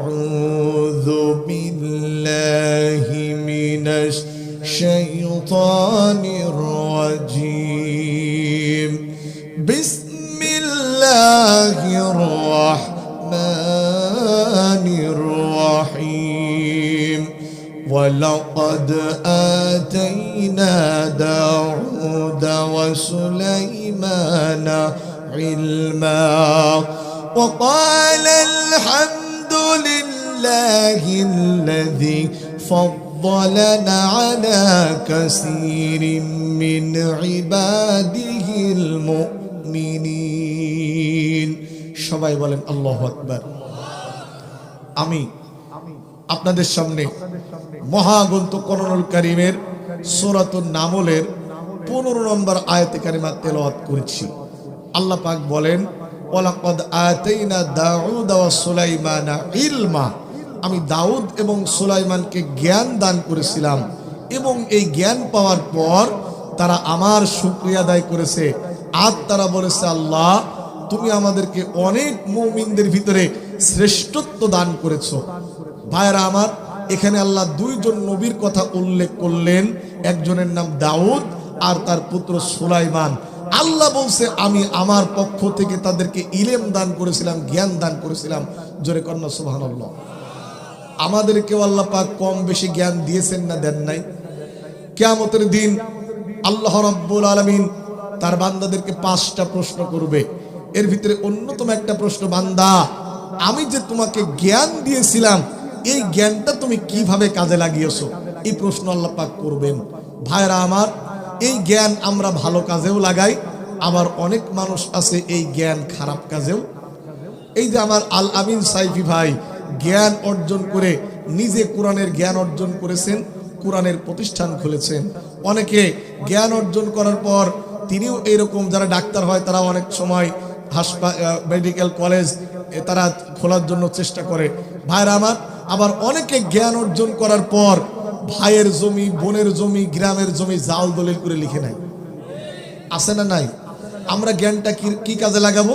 أعوذ بالله من الشيطان الرجيم بسم الله الرحمن الرحيم ولقد آتينا داود وسليمان علما وقال الحمد لله الذي فضلنا على كثير من عباده المؤمنين সবাই বলেন আল্লাহু আকবার। আমি আপনাদের সামনে মহাগ্রন্থ কোরআনুল কারীমের সূরাতুন নামলের 15 নম্বর আয়াতে কারিমা তেলাওয়াত করেছি। আল্লাহ পাক বলেন ওয়ালাকাদ আতাইনা দাউদ ওয়া সুলাইমানা ইলমা, আমি দাউদ এবং সুলাইমানকে জ্ঞান দান করেছিলাম এবং এই জ্ঞান পাওয়ার পর তারা আমার শুকরিয়া আদায় করেছে। আর তারা বলেছে আল্লাহ তুমি আমাদেরকে অনেক মুমিনদের ভিতরে শ্রেষ্ঠত্ব দান করেছো। ভাইরা আমার, এখানে আল্লাহ দুইজন নবীর কথা উল্লেখ করলেন, একজনের নাম দাউদ আর তার পুত্র সুলাইমান। আল্লাহ বলছে আমি আমার পক্ষ থেকে তাদেরকে ইলম দান করেছিলাম, জ্ঞান দান করেছিলাম। জোরে কন্যা সুবহানাল্লাহ। আমাদেরকেও আল্লাহ পাক কম বেশি জ্ঞান দিয়েছেন না দেন নাই? কিয়ামতের দিন আল্লাহ রাব্বুল আলামিন তার বান্দাদেরকে 5টা প্রশ্ন করবে। এর ভিতরে অন্যতম একটা প্রশ্ন, বান্দা আমি যে তোমাকে জ্ঞান দিয়েছিলাম এই জ্ঞানটা তুমি কিভাবে কাজে লাগিয়েছো, এই প্রশ্ন আল্লাহ পাক করবেন। ভাইরা আমার, এই জ্ঞান আমরা ভালো কাজেও লাগাই, আবার অনেক মানুষ আছে এই জ্ঞান খারাপ কাজেও। এই যে আমার আল আমিন সাইফি ভাই জ্ঞান অর্জন করে নিজে কোরআনের জ্ঞান অর্জন করেছেন, কোরআনের প্রতিষ্ঠান খুলেছেন। অনেকে জ্ঞান অর্জন করার পর তিনিও এরকম, যারা ডাক্তার হয় তারা অনেক সময় মেডিকেল কলেজ তারা খোলার জন্য চেষ্টা করে। ভাইরা আমার, আবার অনেকে জ্ঞান অর্জন করার পর ভাইয়ের জমি, বোনের জমি, গ্রামের জমি জাল দলিল করে লিখে নেয়। আছে না নাই? আমরা জ্ঞানটা কি কাজে লাগাবো?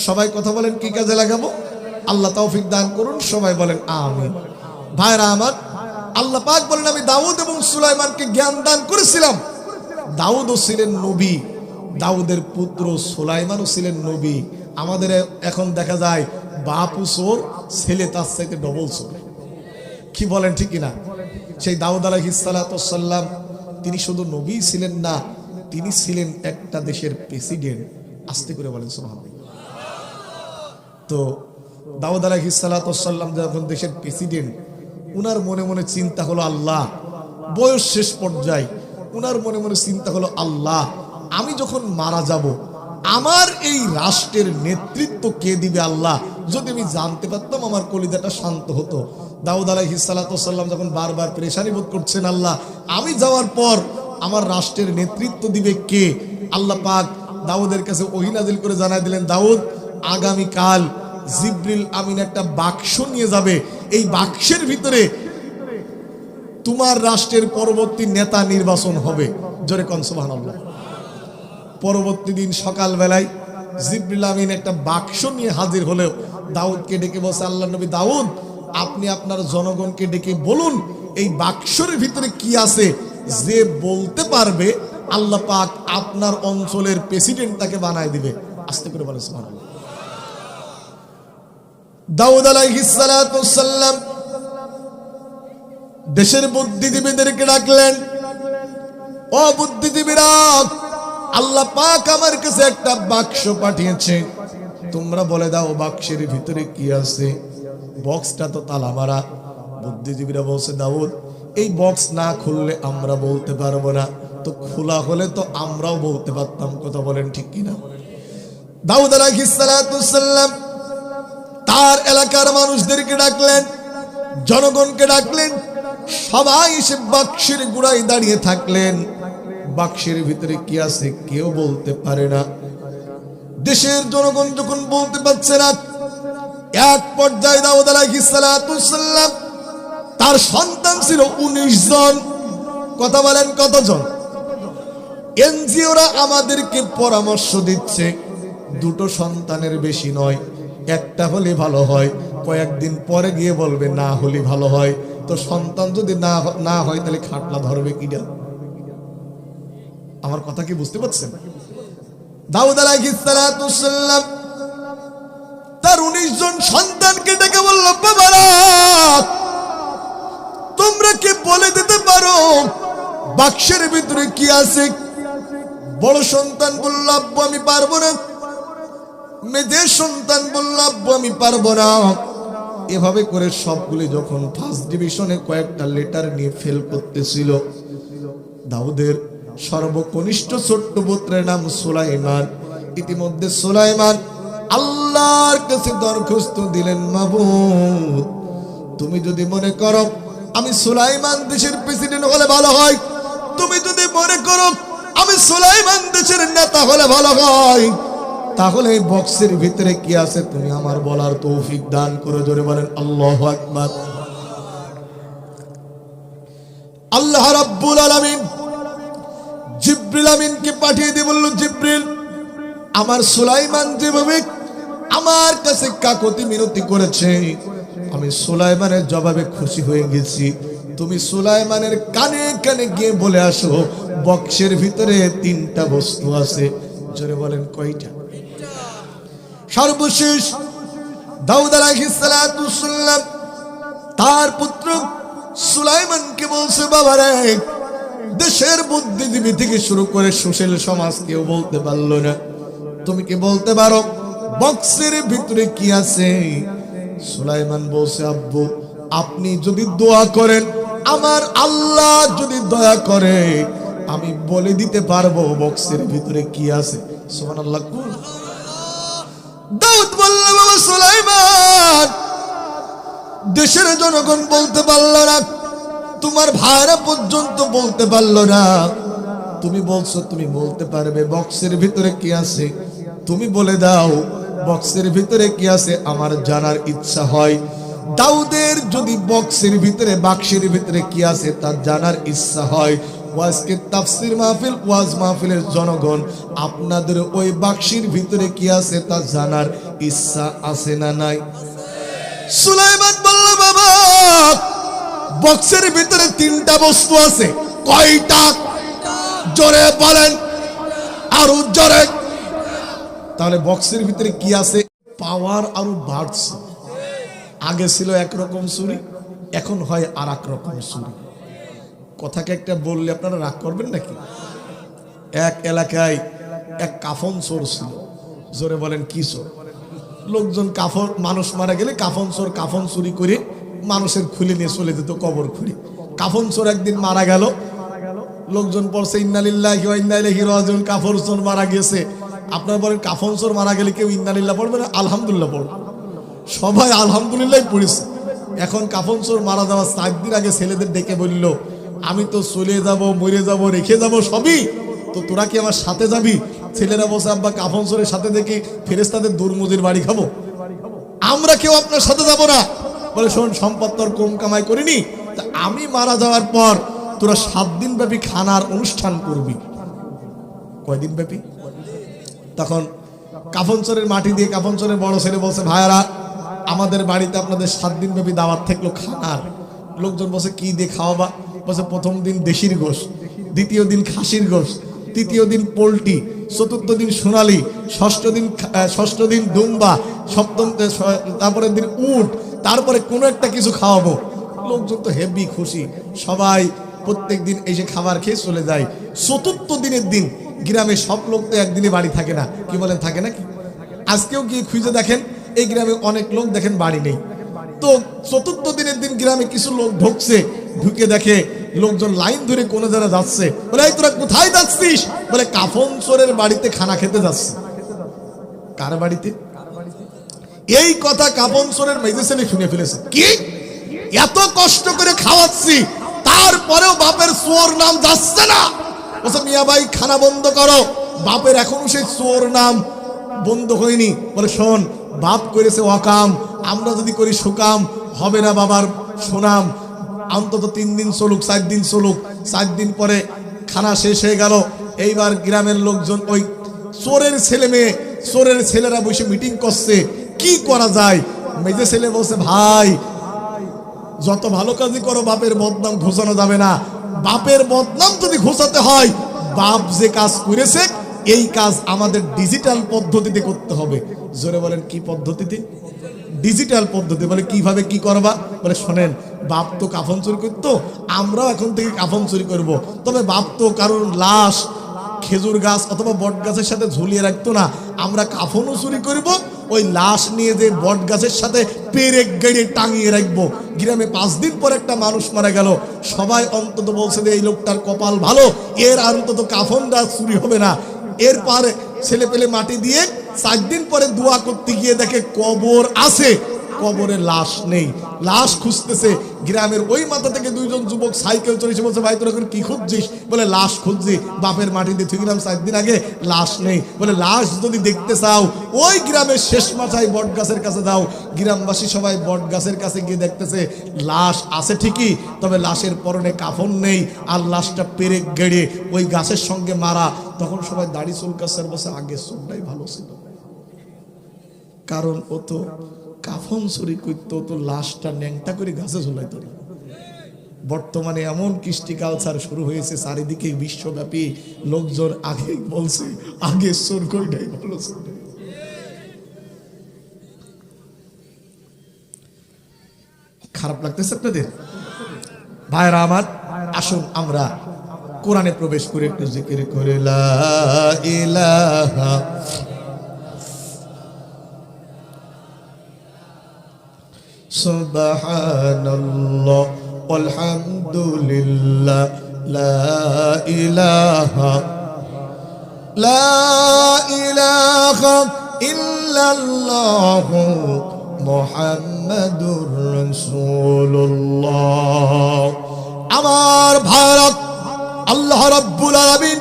সবাই কথা বলেন, কি কাজে লাগাবো? আল্লাহ তৌফিক দান করুন, সবাই বলেন আমিন। ভাইরা আমার, আল্লাহ পাক বলেন আমি দাউদ এবং সুলাইমানকে জ্ঞান দান করেছিলাম। দাউদও ছিলেন নবী, দাউদের পুত্র সুলাইমানও ছিলেন নবী। আমাদের এখন দেখা যায় বাপু চোর, ছেলে তার চাইতে ডবল চোর। কি বলেন ঠিক কিনা? সেই দাউদ আলাইহিস সালাতু ওয়াস সালাম তিনি শুধু নবী ছিলেন না, তিনি ছিলেন একটা দেশের প্রেসিডেন্ট। আস্তে করে বলেন সুবহানাল্লাহ। তো দাউদ আলাইহিস সালাতু ওয়াস সালাম যখন দেশের প্রেসিডেন্ট, উনার মনে মনে চিন্তা হলো আল্লাহ, বয়স শেষ পর্যায়ে উনার মনে মনে চিন্তা হলো আল্লাহ আমি যখন মারা যাব আমার এই রাষ্ট্রের নেতৃত্ব কে দিবে? আল্লাহ যদি আমি জানতে পারতাম আমার কলিজাটা শান্ত হতো। দাউদ আলাইহিস সালাতু ওয়াস সালাম যখন বারবার পেরেশানি বোধ করছেন, আল্লাহ আমি যাওয়ার পর আমার রাষ্ট্রের নেতৃত্ব দিবে কে? আল্লাহ পাক দাউদের কাছে ওহী নাযিল করে জানায় দিলেন, দাউদ আগামী কাল জিবরিল আমিন একটা বাক্স নিয়ে যাবে, এই বাক্সের ভিতরে তোমার রাষ্ট্রের পরবর্তী নেতা নির্বাচন হবে। জোরে কোন সুবহানাল্লাহ। পরবর্তী দিন সকাল বেলায় জিবরিল আমিন একটা বাক্স নিয়ে হাজির হলেও দাউদকে ডেকে বসে, আল্লাহ নবী দাউদ আপনি আপনার জনগণকে ডেকে বলুন এই বাক্সের ভিতরে কি আছে, যে বলতে পারবে আল্লাহ পাক আপনার অঞ্চলের প্রেসিডেন্ট তাকে বানায় দিবে। আস্তে করে বলেন সুবহানাল্লাহ। দাউদ আলাইহিস সালাতু ওয়াস সালাম দেশের বুদ্ধিজীবীদেরকে ডাকলেন, ও বুদ্ধিজীবীরা, আল্লাহ পাক আমার কাছে একটা বাক্স পাঠিয়েছে, তোমরা বলে দাও বাক্সের ভিতরে কি আছে। বক্সটা তো তালা মারা। বুদ্ধিজীবীরা বলছে, দাউদ এই বক্স না খুললে আমরা বলতে পারবো না, তো খোলা হলে তো আমরাও বলতে পারতাম। কথা বলেন ঠিক কিনা? দাউদ আলাইহিস সালাতু ওয়াস সালাম তার এলাকার মানুষদেরকে ডাকলেন, জনগণকে ডাকলেন, সবাই এসে বাক্সের গোড়ায় দাঁড়িয়ে থাকলেন। বাক্সের ভিতরে কি আছে কেউ বলতে পারে না। দেশের জনগণ যখন বলতে পারছে না, এক পর্যায়ে দাউদ আলাইহিস সালাতু ওয়াস সালাম তার সন্তান ছিল 19 জন। কথা বলেন কতজন? এনজিওরা আমাদেরকে পরামর্শ দিচ্ছে 2টো সন্তানের বেশি নয়, একটা হলে ভালো হয়। কয়েকদিন পরে গিয়ে বলবে না হলে ভালো হয়। তো সন্তান যদি না হয় তাহলে খাটলা ধরবে কিনা? আমার কথা কি বুঝতে পারছেন? দাউদ আলাইহিস সালাম তার 19 জন সন্তানকে ডেকে বলল, বাবারা তোমরা কি বলে দিতে পারো বাক্সের ভিতরে কি আছে? বড় সন্তান বলল, আব্বু আমি পারবো না। মেজে সন্তান বলল, আব্বু আমি পারবো না। এভাবে করে সবগুলি যখন ফার্স্ট ডিভিশনে কয়েকটা লেটার নিয়ে ফেল করতেছিল, দাউদের সর্বকনিষ্ঠ ছোট্ট পুত্রের নাম সুলাইমান। ইতিমধ্যে সুলাইমান আল্লাহর কাছে দরখাস্ত দিলেন, মাবুদ তুমি যদি মনে করো আমি সুলাইমান দেশের প্রেসিডেন্ট হলে ভালো হয়, তুমি যদি মনে করো আমি সুলাইমান দেশের নেতা হলে ভালো হয়, তাহলে এই বক্সের ভিতরে কি আছে তুমি আমার বলার তৌফিক দান করে। জোরে বলেন আল্লাহু আকবার। আল্লাহ রাব্বুল আলামিন জিবরিল আমিনকে পাঠিয়ে দিয়ে বলল, জিবরিল আমার সুলাইমান যেভাবে আমার কাছে কাকুতি মিনতি করেছে, আমি সুলাইমানের জবাবে খুশি হয়ে গেছি। তুমি সুলাইমানের কানে কানে গিয়ে বলে আসো বক্সের ভিতরে 3টা বস্তু আছে। জোরে বলেন কয়টা? সর্বশেষ দাউদ আলাইহিস সালাম তার পুত্র সুলাইমানকে বলছে, বাবারে দেশের বুদ্ধিজীবী থেকে শুরু করে সুশীল সমাজ কেউ বলতে পারলো না, তুমি কি বলতে পারো বক্সের ভিতরে কি আছে? সুলাইমান বলছে, আব্বু আপনি যদি দোয়া করেন, আমার আল্লাহ যদি দয়া করে, আমি বলে দিতে পারবো বক্সের ভিতরে কি আছে। সুবহানাল্লাহ। দাউদ বলল, বাবা সুলাইমান দেশের জনগণ বলতে পারলো না, তোমার ভাইরা পর্যন্ত বলতে পারলো না, তুমি বলছো তুমি বলতে পারবে। বক্সের ভিতরে কি আছে তুমি বলে দাও, বক্সের ভিতরে কি আছে আমার জানার ইচ্ছা হয়। দাউদের যদি বক্সের ভিতরে বাক্সের ভিতরে কি আছে তা জানার ইচ্ছা হয়, ওয়াজকে তাফসীর মাহফিল ওয়াজ মাহফিলের জনগণ আপনাদের ওই বাক্সের ভিতরে কি আছে তা জানার ইচ্ছা আছে না নাই? সুলাইমান বলল, বাবা বক্সের ভিতরে 3টা বস্তু আছে। কয়টা? জোরে বলেন, আরো জোরে। তাহলে বক্সের ভিতরে কি আছে? পাওয়ার আরো বাড়ছে। আগে ছিল একরকম চুরি, এখন হয় আর এক রকম চুরি। কথাকে একটা বললে আপনারা রাগ করবেন নাকি? এক এলাকায় এক কাফন চোর ছিল। জোরে বলেন কি চোর? লোকজন কাফন, মানুষ মারা গেলে কাফন চোর কাফন চুরি করে মানুষের খুলে নিয়ে চলে যেত কবর খুঁড়ে। কাফন চোর একদিন মারা গেল, লোকজন পড়ছে ইন্না লিল্লাহি ওয়া ইন্না ইলাইহি রাজিউন, কাফন চোর মারা গেছে। আপনারা বলেন কাফন চোর মারা গেলে কেউ ইন্না লিল্লাহ পড়বে না? আলহামদুলিল্লাহ পড়বে। সবাই আলহামদুলিল্লাহ পড়েছে। এখন কাফন চোর মারা যাওয়ার 4 দিন আগে ছেলেদের ডেকে বলল, আমি তো চলে যাব, মরে যাব, রেখে যাব সবই, তো তোরা কি আমার সাথে যাবি? ছেলেরা বসে, আব্বা কাফন চোরের সাথে দেখি ফেরেশতাদের দুর্মুজির বাড়ি খাবো, আমরা কেউ আপনার সাথে যাব না। বলে শোন, সম্পদ তোর কম কামাই করিনি, তা আমি মারা যাওয়ার পর তোরা 7 দিন ব্যাপী খানার অনুষ্ঠান করবি। কয়দিন ব্যাপী? তখন কাফন চোরের মাটি দিয়ে কাফন চোরের বড় ছেলে বলছে, ভাইয়ারা আমাদের বাড়িতে আপনাদের 7 দিন ব্যাপী দাওয়াত থাকলো খানার। লোকজন বলছে কি দিয়ে খাওয়াবা? বলছে প্রথম দিন দেশির গোশ, দ্বিতীয় দিন খাসির গোশ, তৃতীয় দিন পোলট্রি, চতুর্থ দিন সোনালি, ষষ্ঠ দিন দুম্বা, সপ্তম তারপরের দিন উট, তারপরে কোনো একটা কিছু খাওয়াবো। লোকজন তো হেভি খুশি, সবাই প্রত্যেক দিন এসে খাবার খেয়ে চলে যায়। চতুর্থ দিনের দিন গ্রামে সব লোক তো একদিনে বাড়ি থাকে না, কি বলেন থাকে নাকি? আজকেও গিয়ে খুঁজে দেখেন এই গ্রামে অনেক লোক দেখেন বাড়ি নেই। তো চতুর্থ দিনের দিন গ্রামে কিছু লোক ঢুকছে, ঢুকে দেখে লোকজন লাইন ধরে কোন জায়গায় যাচ্ছে। বলে এই তোরা কোথায় যাচ্ছিস? বলে কাফন চোরের বাড়িতে খানা খেতে যাচ্ছে। কার বাড়িতে? এই কথা কাফন চোরের মেজে ছেলে শুনে ফেলেছে। কি এত কষ্ট করে খাওয়াচ্ছি, তারপরেও বাপের চোর নাম যাচ্ছে না? বলছে মিয়া ভাই খানা বন্ধ করো, বাপের এখনো সেই চোর নাম বন্ধ হয়নি। বলে শোন, বাপ করেছে অকাম, আমরা যদি করি সুকাম হবে না বাবার সুনাম। অন্তত 3 দিন চলুক, 4 দিন চলুক। 4 দিন পরে খানা শেষ হয়ে গেল। এইবার গ্রামের লোকজন ওই চোরের ছেলে মেয়ে, চোরের ছেলেরা বসে মিটিং করছে কি করা যায়। মেজে ছেলে বলছে, ভাই যত ভালো কাজই করো বাপের বদনাম ঘোষানো যাবে না। বাপের বদনাম যদি ঘোষাতে হয়, বাপ যে কাজ করেছে এই কাজ আমাদের ডিজিটাল পদ্ধতিতে করতে হবে। জোরে বলেন, কি পদ্ধতিতে? ডিজিটাল পদ্ধতি। বলে কিভাবে কি করবা? বলে শোনেন, বাপ তো কাফন চুরি করতো, আমরাও এখন থেকে কাফন চুরি করব। তবে বাপ তো কারোর লাশ খেজুর গাছ অথবা বট গাছের সাথে ঝুলিয়ে রাখতো না, আমরা কাফনও চুরি করব, ওই লাশ নিয়ে যে বট গাছের সাথে পেরেক গেড়ে টাঙিয়ে রাখবো। গ্রামে 5 দিন পর একটা মানুষ মারা গেল, সবাই অন্তত বলছে যে এই লোকটার কপাল ভালো, এর অন্তত কাফনটা চুরি হবে না। এরপরে ছেলে পেলে মাটি দিয়ে 4 দিন পরে দোয়া করতে গিয়ে দেখে কবর আছে, কবরে লাশ নেই। লাশ খুঁজতেছে, গ্রামের ওই মাথা থেকে 2 জন যুবক সাইকেল চড়েছে, বলছে ভাই তোরা কি খুঁজছিস? বলে লাশ খুঁজছি, বাপের মাটি দিয়ে থুই গেলাম 4 দিন আগে, লাশ নেই। বলে লাশ যদি দেখতে চাও ওই গ্রামের শেষ মাথায় বট গাছের কাছে যাও। গ্রামবাসী সবাই বট গাছের কাছে গিয়ে দেখতেছে লাশ আছে ঠিকই, তবে লাশের পরনে কাফন নেই, আর লাশটা পেরেক গেড়ে ওই গাছের সঙ্গে মারা। তখন সবাই দাড়ি চুলকাচ্ছে, বসে আগে চুলটাই ভালো ছিল, কারণ ও তো কাফন চুরি করতো, তো লাশটা ন্যাংটা করে গাছে ঝুলাইতো না। বর্তমানে এমন কৃষ্টি কালচার শুরু হয়েছে চারিদিকে বিশ্বব্যাপী, লোকজন আগে বলছে আগে চোর কইটাই ভালো ছিল। খারাপ লাগতেছে আপনাদের? ভাইরা আমার, আসুন আমরা কোরআনে প্রবেশ করে একটু জিকির করে লা ইলাহা সুবহানাল্লাহ আলহামদুলিল্লাহ লা ইলাহা ইল্লাল্লাহ মুহাম্মাদুর রাসূলুল্লাহ। আমার ভারত, আল্লাহ রাব্বুল আলামিন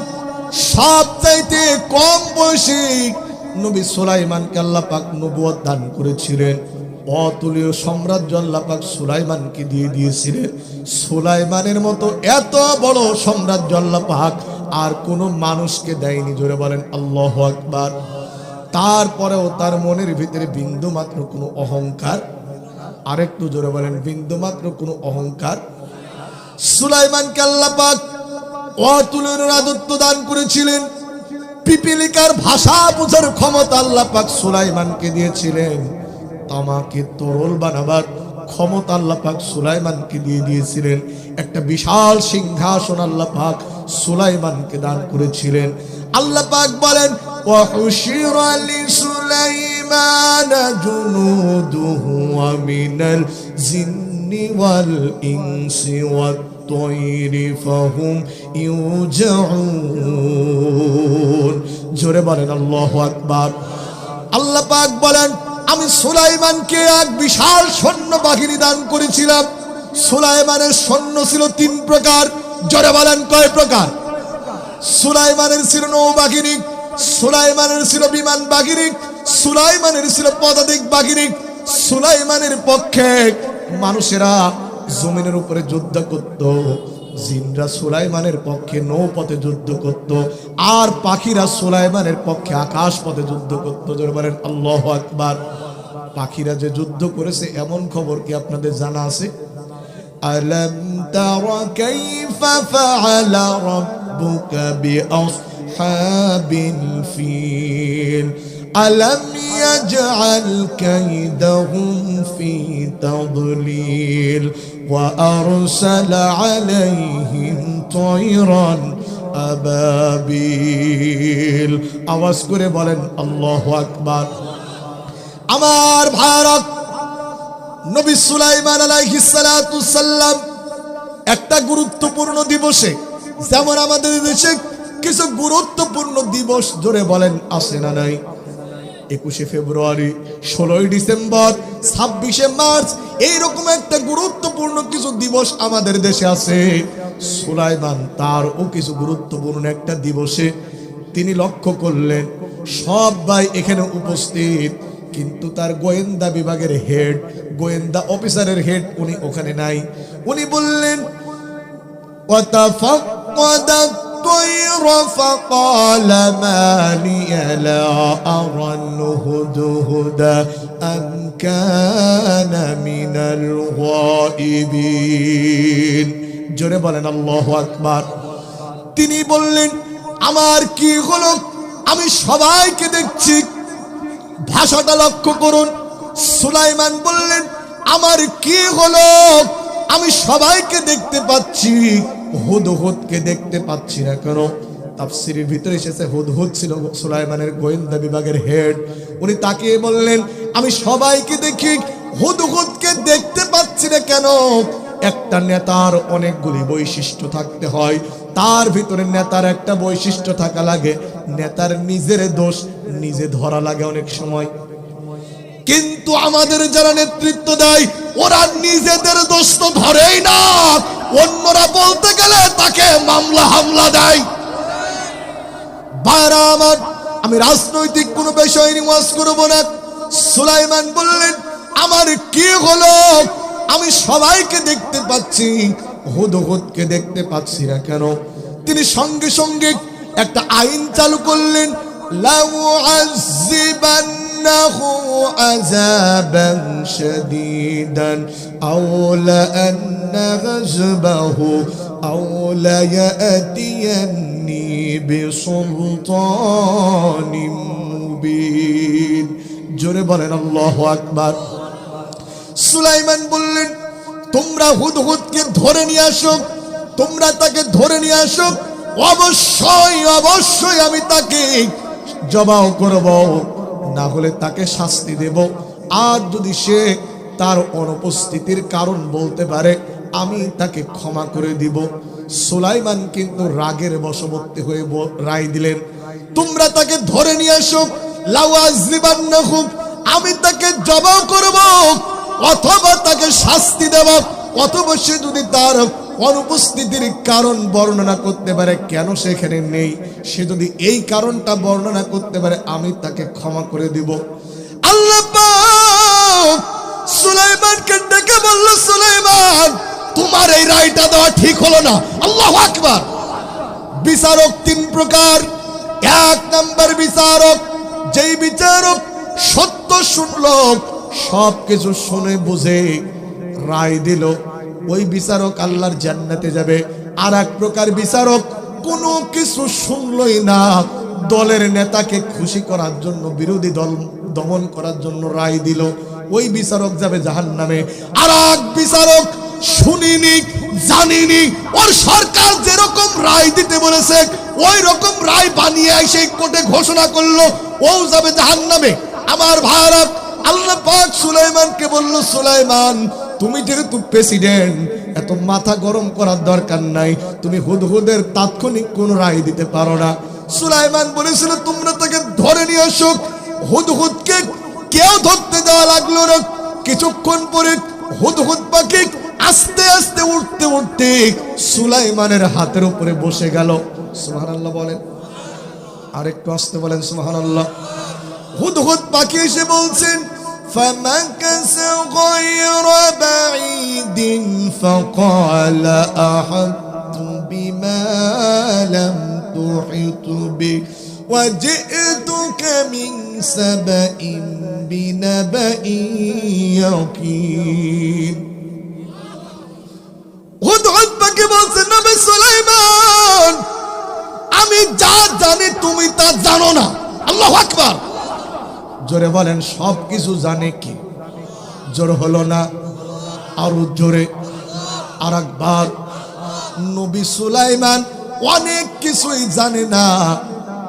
সবচাইতে কম বয়সী নবী সুলাইমানকে আল্লাহ পাক নবুয়ত দান করেছিলেন। অতুলীয় সাম্রাজ্য আল্লাহ পাক সুলাইমানকে দিয়ে দিয়েছিলেন। সুলাইমানের মতো এত বড় সাম্রাজ্য আল্লাহ পাক আর কোন মানুষকে দেয়নি। জোরে বলেন আল্লাহু আকবার। তারপরেও তার মনের ভিতরে বিন্দু মাত্র কোনো অহংকার, আরেকটু জোরে বলেন, বিন্দু মাত্র কোনো অহংকার। সুলাইমানকে আল্লাহ পাক অতুলনীয় রাজত্ব দান করেছিলেন। পিপিলিকার ভাষা বোঝার ক্ষমতা আল্লাহ পাক সুলাইমানকে দিয়েছিলেন। তামাকে তরল বানাবার ক্ষমতা আল্লাহ পাক সুলাইমানকে দিয়ে দিয়েছিলেন। একটা বিশাল সিংহাসন আল্লাহ পাক সুলাইমানকে দান করেছিলেন। আল্লাহ পাক বলেন, ওয়া হুশিরা লিসুলাইমানা জুনুদুহু ওয়া মিনাল জিন্নি ওয়াল ইনসি ওয়াত তয়রি ফাহুম ইউজাউন। জোরে বলেন আল্লাহু আকবার। আল্লাহ পাক বলেন, আমি সুলাইমানকে এক বিশাল সৈন্য বাহিনী দান করেছিলাম। সুলাইমানের সৈন্য ছিল 3 প্রকার। জোরে বলেন কয় প্রকার? সুলাইমানের ছিল নৌবাহিনী, সুলাইমানের ছিল বিমান বাহিনী, সুলাইমানের ছিল পদাতিক বাহিনী। সুলাইমানের পক্ষে মানুষেরা জমিনের উপরে যুদ্ধ করত, জিনরা সুলাইমানের পক্ষে নৌপথে যুদ্ধ করত, আর পাখিরা সুলাইমানের পক্ষে আকাশ পথে যুদ্ধ করত। জোরে বলেন আল্লাহু আকবার। পাখিরা যে যুদ্ধ করেছে এমন খবর কি আপনাদের জানা আছে? আলাম তারা কাইফা ফাআলা রাব্বুকা বিআসহাবিল ফিল আলাম ইয়াজআল কাইদাহুম ফি তাদলিল ওয়া আরসালা আলাইহিম তায়রান আবাবিল। আওয়াজ করে বলেন আল্লাহু আকবার। আমার ভারত, নবী সুলাইমান আলাইহিস সালাতু সাল্লাম একটা গুরুত্বপূর্ণ দিবসে, যেমন আমাদের দেশে কিছু গুরুত্বপূর্ণ দিবস জোরে বলেন আছে না নাই? 21শে ফেব্রুয়ারি, 16ই ডিসেম্বর, 26শে মার্চ, এইরকম একটা গুরুত্বপূর্ণ কিছু দিবস আমাদের দেশে আছে। সুলাইমান তারও কিছু গুরুত্বপূর্ণ একটা দিবসে তিনি লক্ষ্য করলেন সবাই এখানে উপস্থিত, কিন্তু তার গোয়েন্দা বিভাগের হেড, গোয়েন্দা অফিসারের হেড উনি ওখানে নাই। উনি বললেন, ওয়াতাফাক্কাদা الطير فقال ما لي لا أرى الهدهد أم كان من الغائبين জোরে বলেন আল্লাহু আকবার। তিনি বললেন আমার কি হলো, আমি সবাইকে দেখছি। ভাষাটা লক্ষ্য করুন। সুলাইমান বললেন আমার কি হলো, আমি সবাইকে দেখতে পাচ্ছি, হুদহুদকে দেখতে পাচ্ছি না কেন? তাফসীরের ভিতরে এসেছে হুদহুদ ছিল সুলাইমানের গোয়েন্দা বিভাগের হেড। উনি তাকিয়ে বললেন আমি সবাইকে দেখি, হুদহুদকে দেখতে পাচ্ছি না কেন? একটা নেতার অনেকগুলি বৈশিষ্ট্য থাকতে হয়, তার ভিতরে নেতার একটা বৈশিষ্ট্য থাকা লাগে, নেতার নিজের দোষ নিজে ধরা লাগে অনেক সময়। কিন্তু আমাদের যারা নেতৃত্ব দেয় ওরা নিজেদের দোষ তো ধরেই না, অন্যরা বলতে গেলে তাকে মামলা হামলা দেয়। ভাইরা আমার, আমি রাজনৈতিক কোনো বিষয় নিয়ে ওয়াজ করব না। সুলাইমান বললেন আমার কি হলো, আমি সবাইকে দেখতে পাচ্ছি, হুদহুদকে দেখতে পাচ্ছি না কেন? তিনি সঙ্গে সঙ্গে একটা আইন চালু করলেন, লাউ আযিবান্নাহু আযাবান শাদীদান আও লাআন্না গযবাহু আও লায়াতিয়ান্নি বিসুলতানিন মুবিন। জোরে বলেন আল্লাহু আকবার। সুলাইমান বললেন তোমরা হুদহুদকে ধরে নিয়ে আসো, তোমরা তাকে ধরে নিয়ে আসো, অবশ্যই অবশ্যই আমি তাকে জবাহ করব, না হলে তাকে শাস্তি দেব। আর যদি সে তার অনুপস্থিতির কারণ বলতে পারে আমি তাকে ক্ষমা করে দিব। সুলাইমান কিন্তু রাগের বশবর্তী হয়ে রায় দিলেন তোমরা তাকে ধরে নিয়ে আসো, লাউ আযিবান্নাহু, আমি তাকে জবাহ করব অথবা তাকে শাস্তি দেব, অথবা সে যদি তার অনুপস্থিতির কারণ বর্ণনা করতে পারে কেন সেখানে নেই, সে যদি এই কারণটা বর্ণনা করতে পারে আমি তাকে ক্ষমা করে দিব। আল্লাহ পাক সুলাইমানকে ডেকে বলল সুলাইমান তোমার এই রায়টা দেওয়া ঠিক হলো না। আল্লাহু আকবার। বিচারক তিন প্রকার। এক নাম্বার বিচারক, যেই বিচারক সত্য শুনলো, সবকিছু শুনে বুঝে রায় দিল, ওই বিচারক আল্লাহর জান্নাতে যাবে। আর এক প্রকার বিচারক কোনো কিছু শুনলই না, দলের নেতাকে খুশি করার জন্য, বিরোধী দল দমন করার জন্য রায় দিল, ওই বিচারক যাবে জাহান্নামে। আর এক বিচারক শুনিনি জানিনি, ওর সরকার যেরকম রায় দিতে বলেছে ওই রকম রায় বানিয়ে এসে কোর্টে ঘোষণা করলো, ও যাবে জাহান্নামে। আমার ভাইরা, আল্লাহ পাক সুলাইমানকে বলল সুলাইমান তুমি যেহেতু প্রেসিডেন্ট, এত মাথা গরম করার দরকার নাই, তুমি হুদহুদের তাৎক্ষণিক কোন রায় দিতে পারো না। সুলাইমান বলেছিল তোমরা তাকে ধরে নিয়ে আসো। হুদহুদকে কেউ ধরতে দেওয়া লাগলো না। কিছুক্ষণ পরে হুদহুদ পাখি আস্তে আস্তে উঠতে উঠতে সুলাইমানের হাতের উপরে বসে গেল। সুবহানাল্লাহ বলেন, আরেকটু আস্তে বলেন সুবহানাল্লাহ। হুদহুদ পাখি এসে বলছেন فمكث غير بعيد فقال أحطت بما لم تحط به وجئتك من سبأ بنبأ يقين। হুদহুদ পাখি বলছে নবী সুলাইমান আমি যা জানি তুমি তা জানো না। আল্লাহু আকবার। জোরে বলেন সবকিছু জানে কি? জোর হলো না, আরো জোরে আর একবার। নবী সুলাইমান অনেক কিছুই জানে না,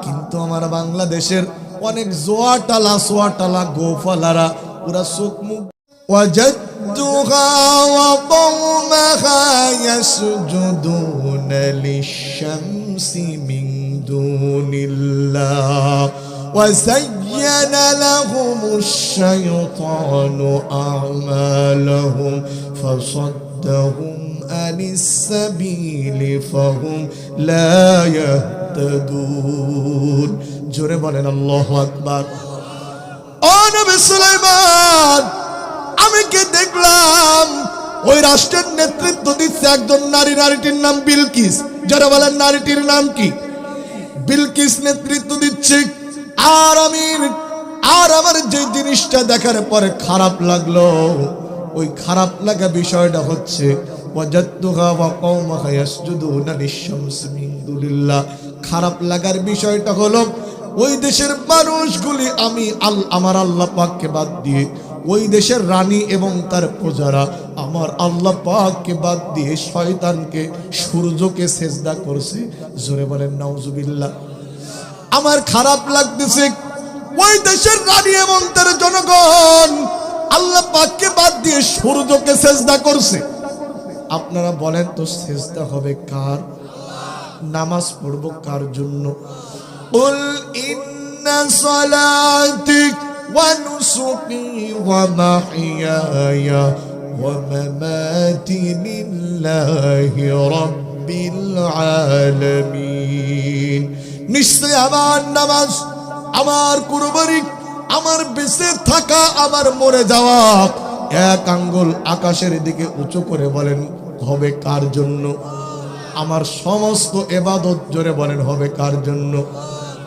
কিন্তু আমার বাংলাদেশের অনেক জোয়াটালা গোফালারা ওরা চোখ মুখ وجدتها وقومها يسجدون للشمس من دون الله وزين لهم الشيطان أعمالهم فصدهم عن السبيل فهم لا يهتدون। জোরে বলেন আল্লাহু আকবার। ও নবী সুলাইমান আমি কি দেখলাম ওই রাষ্ট্রের নেতৃত্ব দিচ্ছে একজন নারী, নারীটির নাম বিলকিস। যারা বলেন নারীটির নাম কি? বিলকিস নেতৃত্ব দিচ্ছে। আর আমার যে জিনিসটা দেখার পরে খারাপ লাগলো, ওই খারাপ লাগা বিষয়টা হচ্ছে ওয়াজাদতুহা ওয়া কওমাহা ইয়াসজুদুনা লিশ-শামসি মিন দুনিল্লাহ। খারাপ লাগার বিষয়টা হলো ওই দেশের মানুষগুলি আমার আল্লাহ পাককে বাদ দিয়ে, ওই দেশের রানী এবং তার প্রজারা আমার আল্লাহ পাককে বাদ দিয়ে শয়তানকে, সূর্যকে সেজদা করছে। জোরে বলেন নাউজুবিল্লাহ। আমার খারাপ লাগতেছে ওই দেশের রানী এবং তার জনগণ আল্লাহ পাককে বাদ দিয়ে সূর্যকে সেজদা করছে। আপনারা বলেন তো সেজদা হবে কার? নামাজ পড়ব কার জন্য? কুল ইন্না সালাতি ওয়া নুসুকি ওয়া মাহইয়ায়া ওয়া মামাতি লিল্লাহি রাব্বিল আলামিন। নিশ্চয় আমার নামাজ, আমার কুরবানি, আমার বেঁচে থাকা, আমার মরে যাওয়া, এক আঙ্গুল আকাশের দিকে উঁচু করে বলেন হবে কার জন্য? আমার সমস্ত ইবাদত, জোরে বলেন হবে কার জন্য?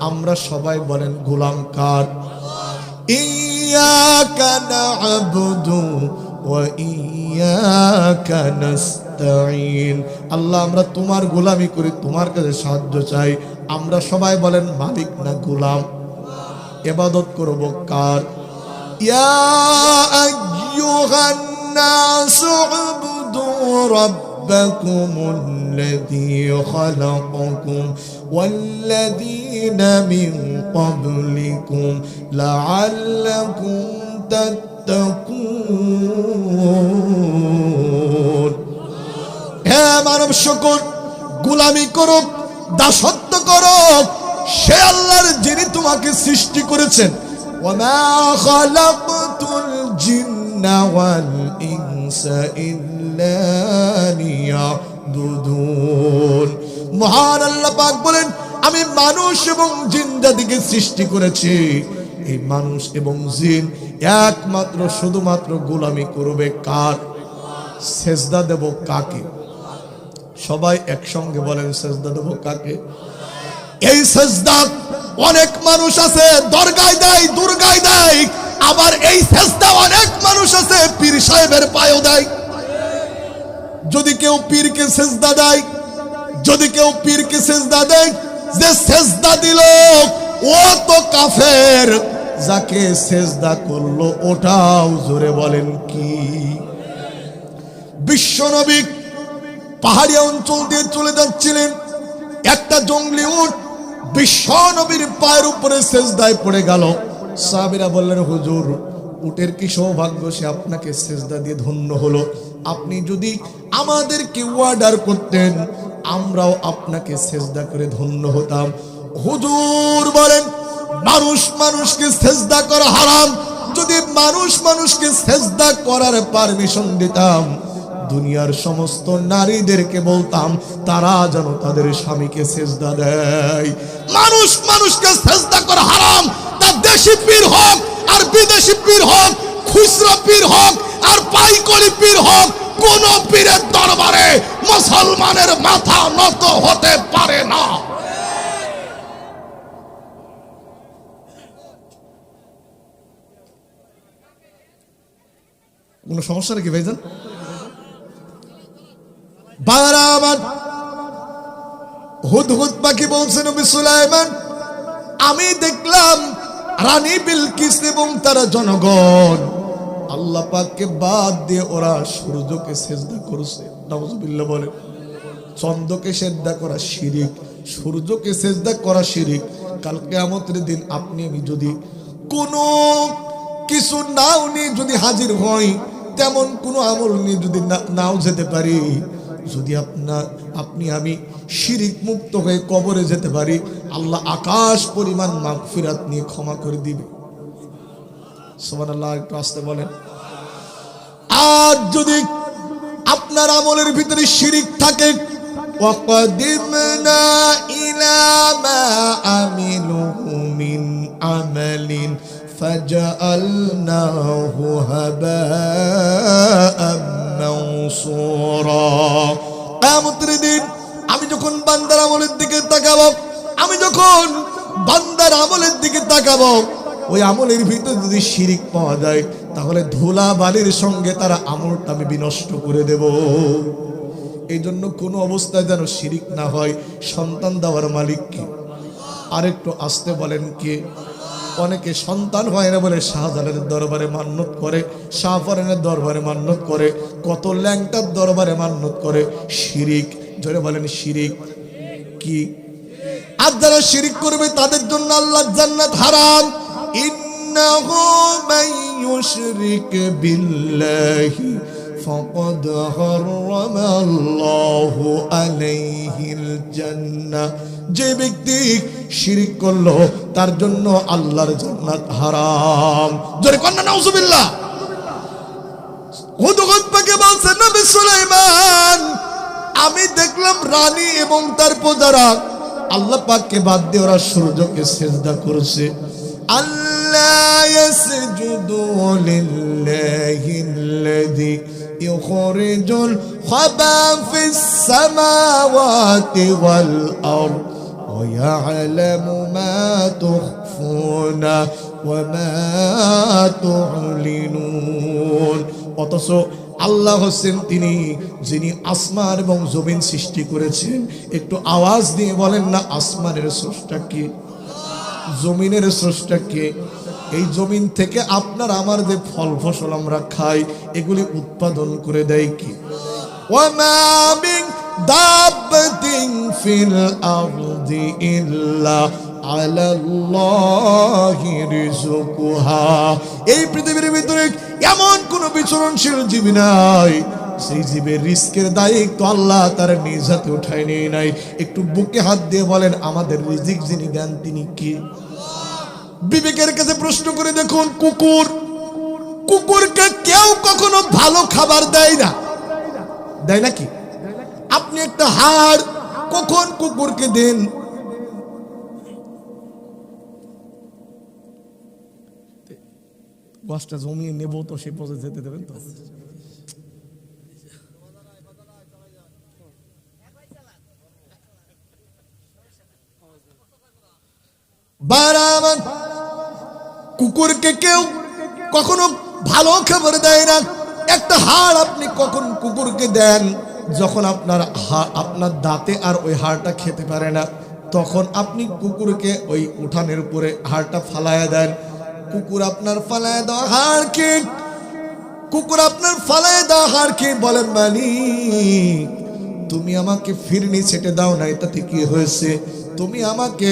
আমরা সবাই বলেন গোলাম কার? ইয়াকা না'বুদু ওয়া ইয়াকা নাস্তাঈন। আল্লাহ আমরা তোমার গোলামি করি, তোমার কাছে সাহায্য চাই। আমরা সবাই বলেন মালিক না গোলাম? ইবাদত করব কার? ইয়া আইয়ুহান নাসু উবুদু রাব্বাকুমুল্লাযী খালাকাকুম ওয়াল্লাযীনা মিন ক্বাবলিকুম লাআল্লাকুম তাত্তাকুন। হে মানব সকল, গোলামি করো, দাসত্ব করো সে আল্লাহর যিনি তোমাকে সৃষ্টি করেছেন। ওয়ামা খালাকতুল জিন্না ওয়াল ইনসা ইল্লা লিয়াবুদুন। মহান আল্লাহ পাক বলেন আমি মানুষ এবং জিন জাতিকে সৃষ্টি করেছি। এই মানুষ এবং জিন একমাত্র শুধুমাত্র গোলামি করবে কার? সেজদা দেব কাকে? সবাই একসঙ্গে বলেন সেজদা দেব কাকে? এই সেজদা অনেক মানুষ আছে দরগায় দেয়, দুর্গায় দেয়, আবার এই সেজদা অনেক মানুষ আছে পীর সাহেবের পায়েও দেয়। যদি কেউ পীরকে সেজদা দেয়, যদি কেউ পীরকে সেজদা দেয়, যে সেজদা দিল ও তো কাফের, যাকে সেজদা করলো ওটাও জোরে বলেন কি? বিশ্বনবী পাহাড়ি অঞ্চল দিয়ে চলে যাচ্ছিলেন, একটা জঙ্গলি উট বিশ্বনবীর পায়ের উপরে সেজদায় পড়ে গেল। সাহাবীরা বললেন হুজুর, উটের কি সৌভাগ্য, সে আপনাকে সেজদা দিয়ে ধন্য হলো। আপনি যদি আমাদেরকে অর্ডার করতেন আমরাও আপনাকে সেজদা করে ধন্য হতাম। হুজুর বলেন মানুষ মানুষকে সেজদা করা হারাম। যদি মানুষ মানুষকে সেজদা করার পারমিশন দিতাম, দুনিয়ার সমস্ত নারীদেরকে বলতাম তারা যেন তাদের স্বামীকে সেজদা দেয়। মানুষ মানুষকে সেজদা করা হারাম। তা দেশি পীর হোক আর বিদেশি পীর হোক, খুচরা পীর হোক আর পাইকারি পীর হোক, কোন পীরের দরবারে মুসলমানের মাথা নত হতে পারে না। কোন সমস্যা নাকি ভাইজান? বারামান হুদহুদ পাখি বলছেন নবী সুলাইমান, আমি দেখলাম রানী বিলকিস এবং তার জনগণ আল্লাহ পাককে বাদ দিয়ে ওরা সূর্যকে সেজদা করছে। নাউজুবিল্লাহ বলে। চন্দ্রকে সেজদা করা শিরিক, সূর্যকে সেজদা করা শিরিক। কাল কিয়ামতের দিন আপনি আমি যদি কোনো কিছু নাও নিয়ে যদি হাজির হই, তেমন কোনো আমল নিয়ে যদি নাও যেতে পারি, যদি আপনি আমি শিরিক মুক্ত হয়ে কবরে যেতে পারি, আল্লাহ আকাশ পরিমাণ মাগফিরাত নিয়ে ক্ষমা করে দিবে। সুবহানাল্লাহ, একটু আস্তে বলেন। আর যদি আপনার আমলের ভিতরে শিরিক থাকে, ওয়াকাদিমনা ইলা মা আমিলু মিন আমালিন ফাজআলনাহু হাবাআম মানসুরা। কিয়ামতের দিন আমি যখন বান্দার আমলের দিকে তাকাবো, আমি যখন বান্দার আমলের দিকে তাকাবো, ওই আমলের ভিতর যদি শিরিক পাওয়া যায় তাহলে ধুলা বালির সঙ্গে তারা আমলটা আমি বিনষ্ট করে দেব। এই জন্য কোনো অবস্থায় যেন শিরিক না হয়। সন্তান দেওয়ার মালিক কে? আরেকটু আসতে বলেন কে? অনেকে সন্তান হয় না বলে শাহজালালের দরবারে মান্নত করে, শাহফরানের দরবারে মান্নত করে, কত ল্যাংটার দরবারে মান্নত করে। শিরিক, জোরে বলেন শিরিক কি? আর যারা শিরিক করবে তাদের জন্য আল্লাহর জান্নাত হারাম। ইন্নাহু মান ইউশরিক বিল্লাহি ফাকাদ হারামা আল্লাহু আলাইহিল জান্নাহ। যে ব্যক্তি শিরিক করলো তার জন্য আল্লাহর জান্নাত হারাম। জোরে কন্না নাউজুবিল্লাহ। হুদহুদ পাকে বলছেন নবী সুলাইমান, আমি দেখলাম রানী এবং তার প্রজারা আল্লাহ পাককে বাদ দিয়ে ওরা সূর্যকে সিজদা করছে। আল্লাহ ইয়াসজুদু লিল্লাহিল্লাযী ইউখরিজুল খাবা ফিস সামাওয়াতি ওয়াল আরদ ওয়া ইয়ালামু মা তুখফুনা ওয়া মা তু'লিনুন। অথচ আল্লাহ হোসেন তিনি যিনি আসমান এবং জমিন সৃষ্টি করেছেন। একটু আওয়াজ দিয়ে বলেন না, আসমানের স্রষ্টা কে? জমিনের স্রষ্টা কে? এই জমিন থেকে আপনার আমার যে ফল ফসল আমরা খাই এগুলি উৎপাদন করে দেয় কি? ওয়ামা মিন দাব্বাতিন ফিল আরদি ইল্লা আলাল্লাহি রিজকুহা। এই পৃথিবীর ভিতরে এমন কোন বিচরণশীল জীব নাই সেই জীবের রিস্কের দায়িত্ব আল্লাহ তার নিজ হাতে উঠায় নিয়ে নাই। একটু বুকে হাত দিয়ে বলেন, আমাদের রিজিক যিনি দেন তিনি কে? বিবেকের কাছে প্রশ্ন করে দেখুন, কুকুরকে কেউ কখনো ভালো খাবার দেয় না, দেয় নাকি? আপনি একটা হাড় কখন কুকুরকে দেন? গাছটা জমিয়ে নেবো তো সে পথে যেতে দেবেন তো? কুকুরকে কেউ কখনো ভালো খাবার দেয় না। একটা হাড় আপনি কখন কুকুরকে দেন? যখন আপনার দাঁতে আর ওই হাড়টা খেতে পারে না, তখন আপনি কুকুরকে ওই উঠানের উপরে হাড়টা ফালায়া দেন। কুকুর আপনার ফালায় দেওয়া হাড় খেয়ে, কুকুর আপনার ফালায় দেওয়া হাড় খেয়ে বলেন, মালিক তুমি আমাকে ফিরনি ছেটে দাও নাই, তাতে কি হয়েছে? তুমি আমাকে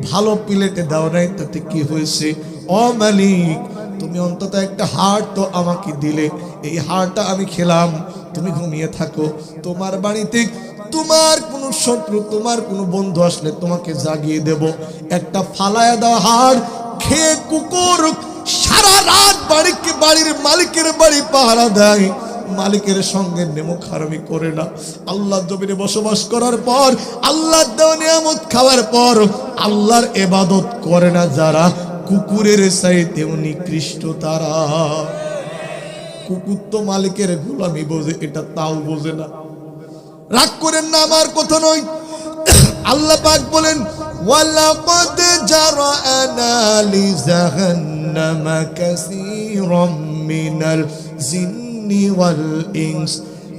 ভালো প্লেটে দাও নাই, তাতে কি হয়েছে? ও মালিক তুমি অন্তত একটা হাড় তো আমাকে দিলে, এই হাড়টা আমি খেলাম। তুমি ঘুমিয়ে থাকো, তোমার বাড়িতে তোমার কোনো শত্রু, তোমার কোনো বন্ধু আসলে তোমাকে জাগিয়ে দেব। একটা ফালায়া দেওয়া হাড় খেয়ে কুকুর সারা রাত বাড়ির মালিকের বাড়ি পাহারা দেয়, মালিকের সঙ্গে নেমখারামি করে না। আল্লাহ জমিনে বসবাস করার পর, আল্লাহর দেওয়া নিয়ামত খাওয়ার পর আল্লাহর ইবাদত করে না যারা, কুকুরের চাইতেও নিকৃষ্ট তারা। কুকুর তো মালিকের গোলামি বোঝে, এটা তাও বোঝে না। রাগ করেন না, আমার কথা নয়। আল্লাহ পাক বলেন, ওয়ালাকাদ জারা'না লিজাহান্নামা কাসীরাম মিনাল জিন্নি ওয়াল ইনস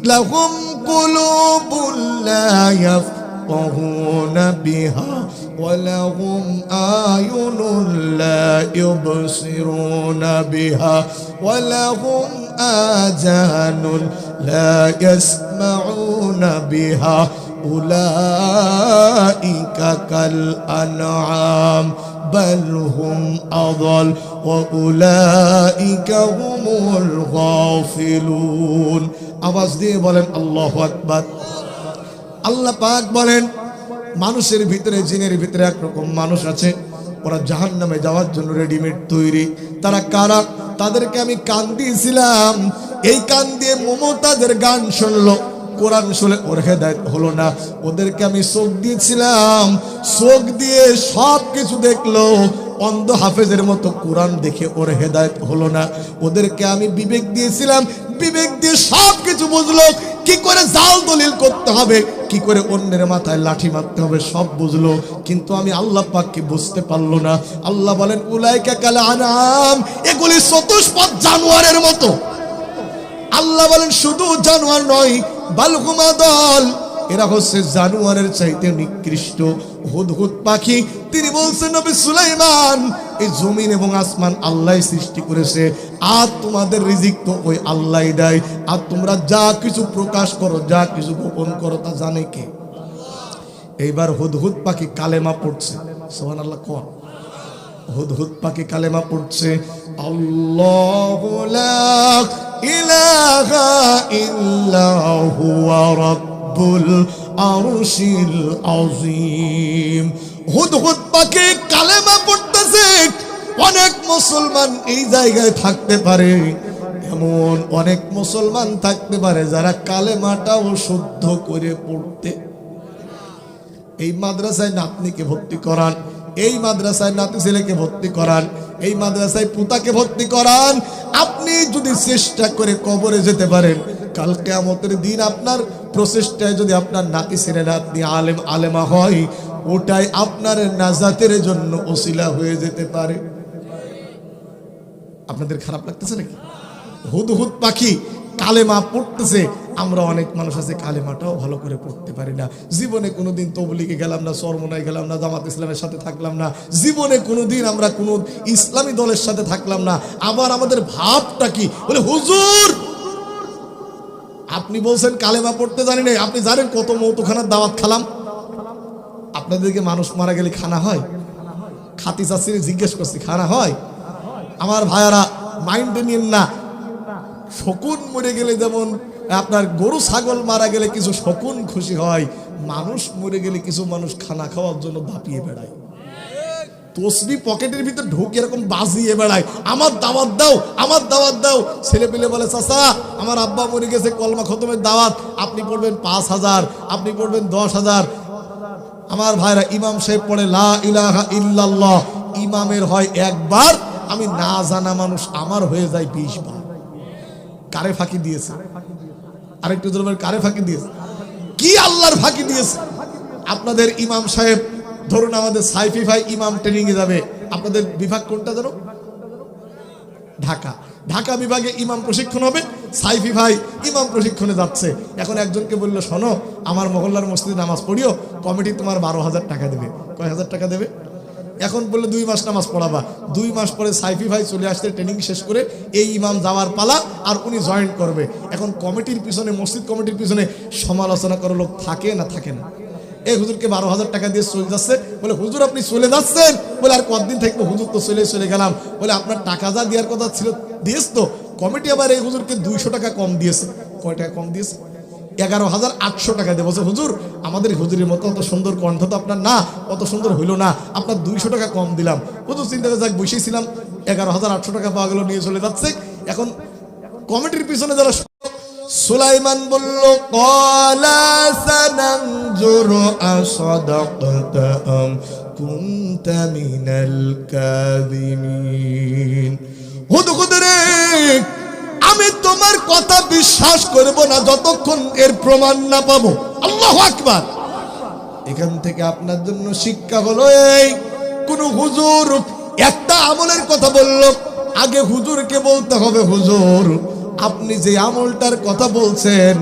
লাহুম কুলুবুন লা ইয়াফকাহুনা বিহা ওয়া লাহুম আয়ুনুন লা ইউবসিরুনা বিহা ওয়া লাহুম আযানুন লা ইয়াসমাউনা বিহা উলাইকা কাল আনআম বাল হুম আযাল ওয়া উলাইকা হুমুল গাফিলুন। আওয়াজ দিয়ে বলেন আল্লাহু আকবার। আল্লাহ পাক বলেন, মানুষের ভিতরে, জিনের ভিতরে একরকম মানুষ আছে, ওরা জাহান্নামে যাওয়ার জন্য রেডিমেড তৈরি। তারা কারা? তাদেরকে আমি কান দিয়েছিলাম, এই কান দিয়ে মমতাজের গান শুনলো, কোরআন শুনে ওর হেদায়েত হলো না। ওদেরকে আমি চোখ দিয়েছিলাম, চোখ দিয়ে সব কিছু দেখলো, অন্ধ হাফেজের মতো কোরআন দেখে ওর হেদায়েত হলো না। ওদেরকে আমি বিবেক দিয়েছিলাম, বিবেক দিয়ে সব কিছু বুঝলো, কি করে জাল দলিল করতে হবে, কি করে অন্যের মাথায় লাঠি মারতে হবে সব বুঝলো, কিন্তু আমি আল্লাহ পাককে বুঝতে পারলো না। আল্লাহ বলেন উলাইকা কাল আনাম, এগুলি চতুষ্পদ জানোয়ারের মতো। আল্লাহ বলেন শুধু জানোয়ার নয়, বালহুম আদাল, এরা হচ্ছে জানোয়ারের চাইতে নিকৃষ্ট। হুদহুদ পাখি, তিনি বলছেন নবী সুলাইমান, এই জমিন এবং আসমান আল্লাহ সৃষ্টি করেছে, আর তোমাদের রিজিক তো ওই আল্লাহই দেয়, আর তোমরা যা কিছু প্রকাশ করো, যা কিছু গোপন করো, তা জানে কে? এইবার হুদহুদ পাখি কালেমা পড়ছে, সুবহানাল্লাহ কোন? হুদহুদ পাখি কালেমা পড়ছে, আল্লাহু লা ইলাহা ইল্লা হুয়া রাব্বুল আরশিল আযীম। হুদহুদ পাখি কালেমা পড়তেছে। অনেক মুসলমান এই জায়গায় থাকতে পারে, এমন অনেক মুসলমান থাকতে পারে যারা কালেমাটাও শুদ্ধ করে পড়তে। এই মাদ্রাসায় নাতনিকে ভর্তি করান, এই মাদ্রাসায় নাতি ছেলেকে ভর্তি করান, এই মাদ্রাসায় পুতাকে ভর্তি করান। আপনি যদি চেষ্টা করে কবরে যেতে পারেন, কাল কিয়ামতের দিন আপনার প্রচেষ্টায় যদি আপনার নাতি ছেলে নাতনি আলেম আলেমা হয়, ওটাই আপনার নাজাতের জন্য ওসিলা হয়ে যেতে পারে। আপনাদের খারাপ লাগতেছে নাকি? হুদহুদ পাখি কালেমা পড়তেছে, আমরা অনেক মানুষ আছে কালেমাটাও ভালো করে পড়তে পারি না। জীবনে কোনোদিন তবলিগে গেলাম না, চরমনায় গেলাম না, জামাত ইসলামের সাথে থাকলাম না, জীবনে কোনোদিন আমরা কোনো ইসলামী দলের সাথে থাকলাম না। আবার আমাদের ভাবটা কি, বলে হুজুর আপনি বলছেন কালেমা পড়তে জানি না, আপনি জানেন কত মৌতখানার দাওয়াত খালাম? আপনাদেরকে মানুষ মারা গেলে খানা হয়? খাতি চাষিরে জিজ্ঞেস করছি খানা হয়? আমার ভাইয়ারা মাইন্ডে নিন না, শকুন মরে গেলে যেমন আপনার গরু ছাগল মারা গেলে কিছু শকুন খুশি হয়, মানুষ মরে গেলে কিছু মানুষ খানা খাওয়ার জন্য দাপিয়ে বেড়ায়, তসবি পকেটের ভিতর ঢুকে এরকম বাজিয়ে বেড়ায়, আমার দাওয়াত দাও, আমার দাওয়াত দাও। ছেলে পেলে বলে চাচা আমার আব্বা মরে গেছে, কলমা খতমের দাওয়াত, আপনি পড়বেন 5000, আপনি পড়বেন 10,000। আমার ভাইরা ইমাম সাহেব পড়ে লা ইলাহা ইল্লাল্লাহ, ইমামের হয় একবার, আমি না জানা মানুষ আমার হয়ে যায় 20 বার। কারে ফাঁকি দিয়েছে? আরেকটু জোরে বলেন, কারে ফাঁকি দিয়েছে? কি আল্লাহর ফাঁকি দিয়েছে? আপনাদের ইমাম সাহেব, ধরুন আমাদের সাইফি ভাই ইমাম ট্রেনিং এ যাবে, আপনাদের বিভাগ কোনটা জানো? ঢাকা। ঢাকা বিভাগে ইমাম প্রশিক্ষণ হবে, সাইফি ভাই ইমাম প্রশিক্ষণে যাচ্ছে। এখন একজনকে বললো শোনো আমার মহল্লার মসজিদে নামাজ পড়িও, কমিটি তোমার 12,000 টাকা দেবে। কয় হাজার টাকা দেবে? এখন বললে 2 মাস নামাজ পড়াবা। 2 মাস পরে সাইফি ভাই চলে আসতে ট্রেনিং শেষ করে এই ইমাম যাওয়ার পালা, আর উনি জয়েন করবে। এখন কমিটির পিছনে, মসজিদ কমিটির পিছনে সমালোচনা করার লোক থাকে না থাকে না? এই হুজুরকে 12,000 টাকা দিয়ে চলে যাচ্ছে, বলে হুজুর আপনি চলে যাচ্ছেন? বলে আর কতদিন থাকবো হুজুর, তো চলে গেলাম। বলে আপনার টাকা যা দেওয়ার কথা ছিল দিয়েছ তো? কমিটি আবার এই হুজুরকে 200 টাকা কম দিয়েছে। কয় টাকা কম দিয়েছে? 11,800 টাকা দেবো। হুজুর আমাদের হুজুরের মতো অত সুন্দর কণ্ঠ তো আপনার না, অত সুন্দর হইল না, আপনার 200 টাকা কম দিলাম। হুজুর চিন্তা করে যাক বসেছিলাম, 11,800 টাকা পাওয়া গেল, নিয়ে চলে যাচ্ছে। এখন কমিটির পিছনে যারা, সুলাইমান বলল ক্বালা সানানজুরু আসাদাকতা আম কুনতা মিনাল কাযিমিন। হুদহুদ রে, আমি তোমার কথা বিশ্বাস করব না যতক্ষণ এর প্রমাণ না পাবো। আল্লাহু আকবার। এখান থেকে আপনার জন্য শিক্ষা হলো এই, কোন হুজুর একটা আমলের কথা বলল, আগে হুজুরকে বলতে হবে হুজুর আপনি যে আমলটার কথা বলছেন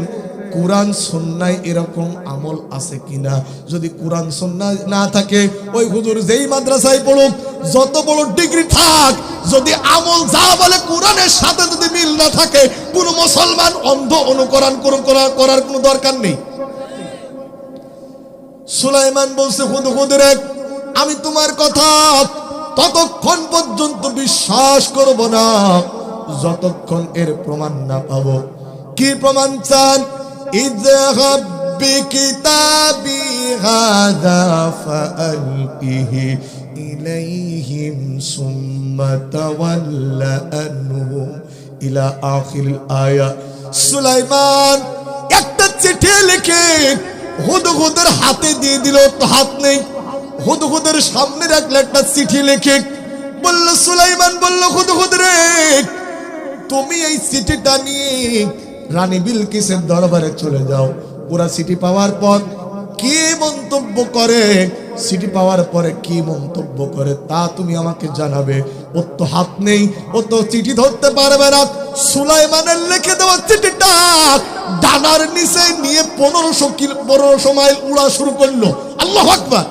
কুরআন সুন্নায় এরকম আমল আছে কিনা। যদি কুরআন সুন্নাহ না থাকে, ওই হুজুর যেই মাদ্রাসায় পড়ুক, যত বড় ডিগ্রি থাক, যদি আমল যা বলে কুরআনের সাথে যদি মিল না থাকে, কোন মুসলমান অন্ধ অনুকরণ করার কোনো দরকার নেই। সুলাইমান বলছে হুদহুদ রে, আমি তোমার কথা ততক্ষণ পর্যন্ত বিশ্বাস করব না যতক্ষণ এর প্রমাণ না পাবো। কি প্রমাণ চান? ইযহাব বিকিতাবি হাযা ফাআলকিহি ইলাইহিম সুম্মা তাওয়াল্লা আনহুম ইলা আখিরিল আয়া। সুলাইমান একটা চিঠি লিখে হুদহুদের হাতে দিয়ে দিল, তো হাত নেই, হুদহুদের সামনে রাখলে একটা চিঠি লিখে বলল, সুলাইমান বলল হুদহুদ রে তুমি এই চিঠিটা নিয়ে রানী বিলকিসের দরবারে চলে যাও। ওরা চিঠি পাওয়ার পর কি মন্তব্য করে, চিঠি পাওয়ার পরে কি মন্তব্য করে তা তুমি আমাকে জানাবে। ওর তো হাত নেই, ও তো চিঠি ধরতে পারবে না। সুলাইমানের লিখে দেওয়া চিঠিটা ডানার নিচে নিয়ে 1500 মাইল উড়া শুরু করলো। আল্লাহু আকবার।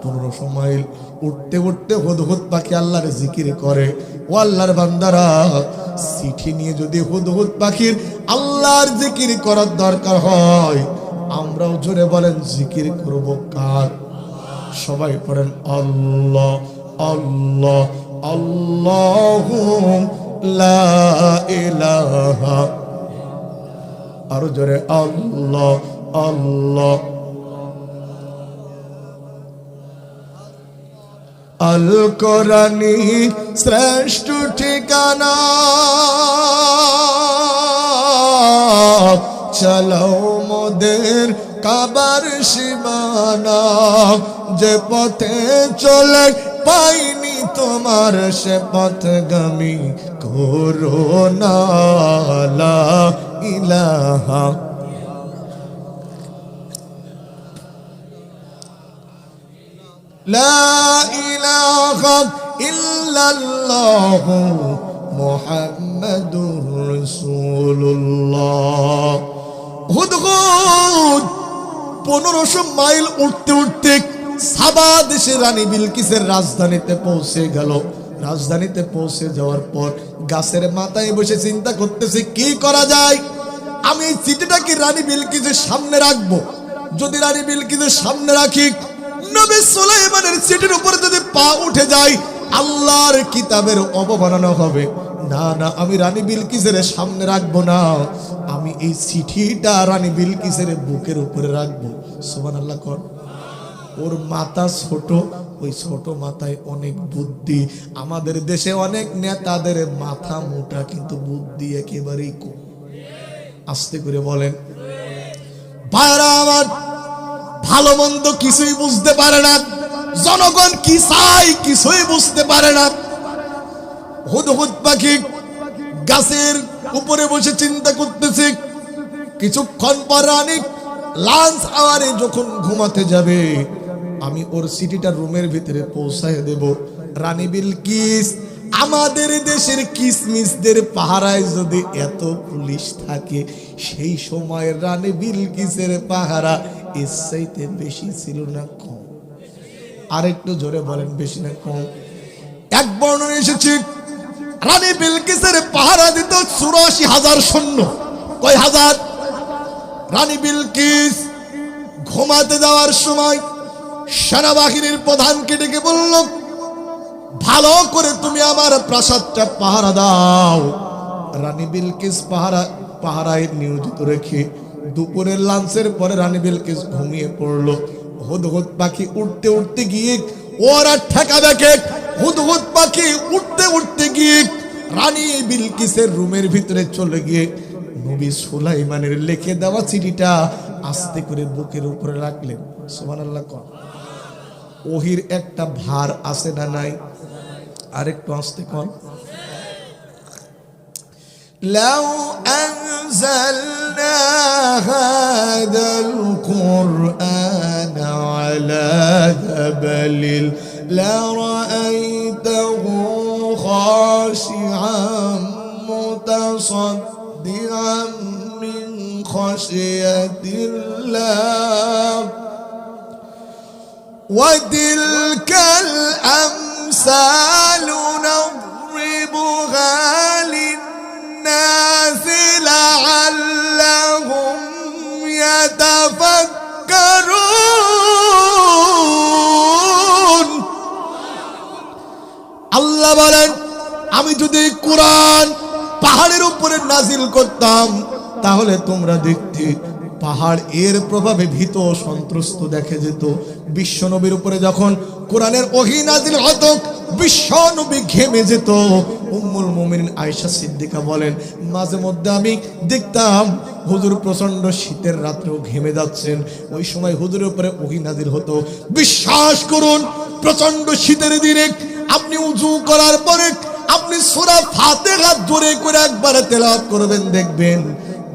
1500 মাইল উঠতে উঠতে হুদহুদ পাখি আল্লাহর জিকির করে। ও আল্লাহর বান্দারা, চিঠি নিয়ে যদি হুদহুদ পাখির আল্লাহর জিকির করার দরকার হয়, আমরাও জোরে বলেন জিকির করব কার? সবাই পড়েন আল্লাহ আল্লাহ আল্লাহু লা ইলাহা, আরো জোরে আল্লাহ আল্লাহ। আল কোরআনি শ্রেষ্ঠ ঠিকানা, চলো মোদের কাবার সীমানা। যে পথে চলে পাইনি তোমার, সে পথগামী করোনা লা ইলাহা। লা ইলাহা ইল্লাল্লাহু মুহাম্মাদুর রাসূলুল্লাহ। হুদহুদ 1500 মাইল উঠতে উঠতে সাবা দেশে রানী বিলকিসের রাজধানীতে পৌঁছে গেল। রাজধানীতে পৌঁছে যাওয়ার পর গাছের মাথায় বসে চিন্তা করতেছে কি করা যায়। আমি এই চিঠিটাকে রানী বিলকিসের সামনে রাখবো। যদি রানী বিলকিসের সামনে রাখি, নবী সুলাইমানের চিঠির উপরে যদি পা উঠে যায়, আল্লাহর কিতাবের অবমাননা হবে। না না, আমি রানী বিলকিসের সামনে রাখবো না, আমি এই চিঠিটা রানী বিলকিসের বুকের উপরে রাখবো। সুবহানাল্লাহ কর। ওর মাথা ছোট, ওই ছোট মাথায় অনেক বুদ্ধি। আমাদের দেশে অনেক নেতাদের মাথা মোটা কিন্তু বুদ্ধি একেবারেই কম। আস্তে করে বলেন। ভাইরা আমার, ভালো মন্দ কিছুই বুঝতে পারে না, জনগণ কি চায় কিছুই বুঝতে পারে না। হুদহুদ পাখি গাছের উপরে বসে চিন্তা করতেছে। কিছুক্ষণ পর রানী লাঞ্চ আওয়ারে যখন ঘুমাতে যাবে, আমি ওর সিটিটা রুমের ভিতরে পৌঁছায় দেব। রানী বিলকিস, আমাদের দেশের কিসমিসদের পাহারায় যদি এত পুলিশ থাকে, সেই সময় রানী বিলকিসের পাহারা এর চাইতে বেশি ছিল না কম? আরেকটু জোরে বলেন, বেশি না কম? এক বর্ণনা এসেছে রানী বিলকিসের পাহারা দিত 84,000 সৈন্য। কয় হাজার? রানী বিলকিস ঘুমাতে যাওয়ার সময় সেনাবাহিনীর প্রধানকে ডেকে বলল, ভালো করে তুমি আমার প্রাসাদটা পাহারা দাও। রানী বিলকিস পাহারায় নিয়োজিত রেখে দুপুরের লাঞ্চের পরে রানী বিলকিস ঘুমিয়ে পড়লো। হুদহুদ পাখি উঠতে উঠতে গিয়ে ওরা ঠেকা দেখে। হুদহুদ পাখি উঠতে উঠতে গিয়ে রানী বিলকিসের রুমের ভিতরে চলে গিয়ে নবী সুলাইমানের লিখে দেওয়া চিঠিটা আস্তে করে বুকের উপরে রাখলেন। সুবহানাল্লাহ কর। ওহির একটা ভার আছে না নাই? আরেকটু আস্তে কর। লাউ আনজালনা হাদাল কুরআন আলা জাবালিল লারাআইতাহু খাশিআম মুতাসাদ্দিআম মিন খাশিয়াতিল্লাহ وتلك الأمثال نضربها للناس لعلهم يتفكرون। আল্লাহ বলেন, আমি যদি কোরআন পাহাড়ের উপরে নাজিল করতাম, তাহলে তোমরা দেখতে পাহাড় এর প্রভাবে ভীত সন্ত্রস্ত দেখে যেত। বিশ্ব নবীর উপরে যখন কোরআনের ওহী নাজিল হতো, বিশ্ব নবী ঘেমে যেত। উম্মুল মুমিনিন আয়েশা সিদ্দিকা বলেন, মাঝে মধ্যে আমি দেখতাম হুজুর প্রচন্ড শীতের রাত্রেও ঘেমে যাচ্ছেন। ওই সময় হুজুরের উপরে ওহী নাজিল হতো। বিশ্বাস করুন, প্রচন্ড শীতের দিনে আপনি উযু করার পরে আপনি সূরা ফাতিহা জোরে করে একবার তেলাওয়াত করবেন, দেখবেন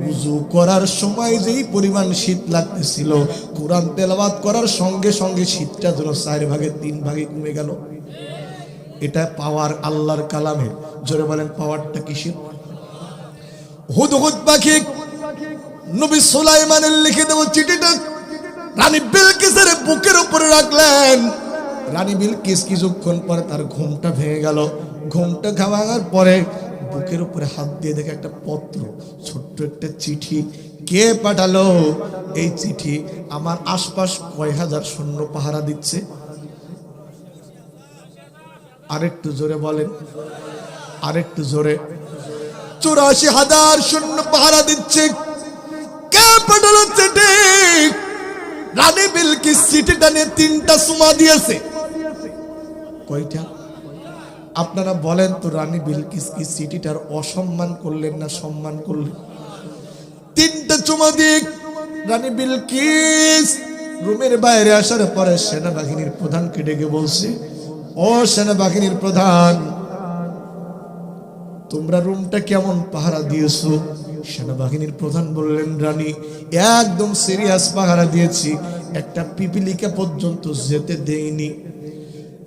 ওযু করার সময় যেই পরিমাণ শীত লাগতেছিল, কোরআন তেলাওয়াত করার সঙ্গে সঙ্গে শীতটা যেন 4 ভাগে 3 ভাগে কমে গেল। এটা পাওয়ার আল্লাহর কালামে। জোরে বলেন পাওয়ারটা কিসের? হুদহুদ পাখি নবী সুলাইমানের লিখে দেওয়া চিঠিটা রানী বিলকিসের বুকের উপরে রাখলেন। রানী বিলকিস কিছুক্ষণ পরে তার ঘুমটা ভেঙে গেল। ঘুমটা ভাঙার পরে বুকের উপরে হাত দিয়ে দেখে একটা পত্র, ছোট্ট একটা চিঠি। কে পাঠালো এই চিঠি? আমার আশপাশ কয় হাজার সৈন্য পাহারা দিচ্ছে? আরেকটু জোরে বলেন, আরেকটু জোরে। 84,000 সৈন্য পাহারা দিচ্ছে। কে পাঠালো চিঠি? রানী বিলকিস চিঠিটা নিয়ে 3টা চুমা দিয়েছে। কয়টা? আপনারা বলেন তো, রানী বিলকিস কি চিঠিটার অসম্মান করলেন না সম্মান করলেন? 3টা চুমা দিয়ে রানী বিলকিস রুমের বাইরে আসার পরে সেনাবাহিনীর প্রধানকে ডেকে বলছে, ও সেনাবাহিনীর প্রধান, তোমরা রুমটা কেমন পাহারা দিয়েছো? সেনাবাহিনীর প্রধান বললেন, রানী একদম সিরিয়াস পাহারা দিয়েছি, একটা পিপিলিকা পর্যন্ত যেতে দেইনি।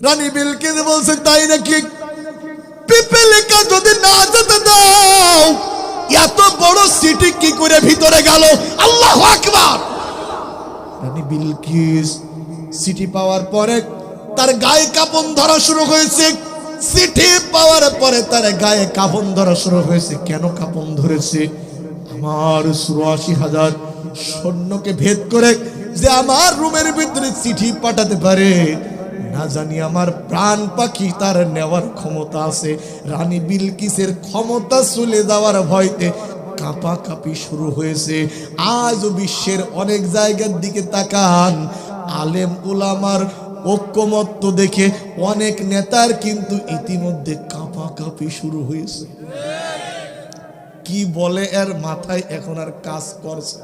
রানী বিলকিস বলছে, তাই নাকি? পিপিলিকা যদি না যেতে দাও, এত বড় সিটি কি করে ভিতরে গেল? আল্লাহু আকবার। রানী বিলকিস সিটি পাওয়ার পরে তার গায়ে কাঁপন ধরা শুরু হয়েছে। চিঠি পাওয়ার পরে তার গায়ে কাঁপন ধরা শুরু হয়েছে। কেন কাঁপন ধরেছে? আমার 84,000 সৈন্যকে ভেদ করে যে আমার রুমের ভিতরে চিঠি পাঠাতে পারে, না জানি আমার প্রাণ পাখি তার নেওয়ার ক্ষমতা আছে। রানী বিলকিসের ক্ষমতা চলে যাওয়ার ভয়তে কাঁপাকাঁপি শুরু হয়েছে। আজ বিশ্বের অনেক জায়গার দিকে তাকান, আলেম উলামার ঐক্যমত্য দেখে অনেক নেতার কিন্তু ইতিমধ্যে কাঁপাকাঁপি শুরু হয়েছে। কি বলে এর মাথায় এখন আর কাজ করছে।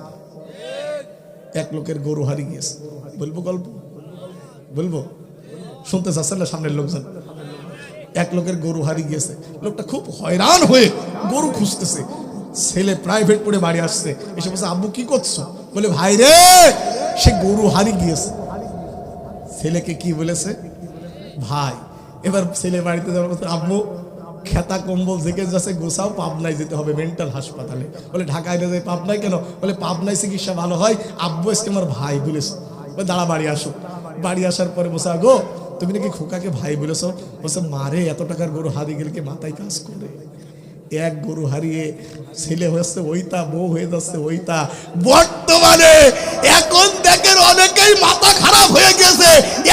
এক লোকের গরু হারিয়ে গেছে। বলবো গল্প? বলবো? শুনতে চাচ্ছেন না সামনের লোকজন? এক লোকের গরু হারিয়ে গেছে। লোকটা খুব হয়রান হয়ে গরু খুঁজতেছে। ছেলে প্রাইভেট পড়ে বাড়ি আসছে, এসে বলছে, আব্বু কি করছো? বলে, ভাই রে, সে গরু হারিয়ে গিয়েছে। ছেলেকে কি বলেছে? ভাই। এবার ছেলে বাড়িতে যাওয়ার কথা, আব্বু খেতা কম্বল জেগে যাচ্ছে, গোছাও, পাবনায় যেতে হবে মেন্টাল হাসপাতালে। বলে, ঢাকায় না যাই, পাবনায় কেন? বলে, পাবনায় চিকিৎসা ভালো হয়। আব্বু আজকে আমার ভাই বলেছে। দাঁড়া, বাড়ি আসো। বাড়ি আসার পরে বসে, গো তুমি নাকি খোকাকে ভাই বলেছো? বলছে, মারে এত টাকার গরু হারিয়ে গেলে কি মাথায় কাজ করে? এক গরু হারিয়ে ছেলে হচ্ছে ওইটা, বউ হয়ে যাচ্ছে ওইটা। বর্তমানে এখন দেখেন অনেকেই মাথা খারাপ হয়ে গেছে।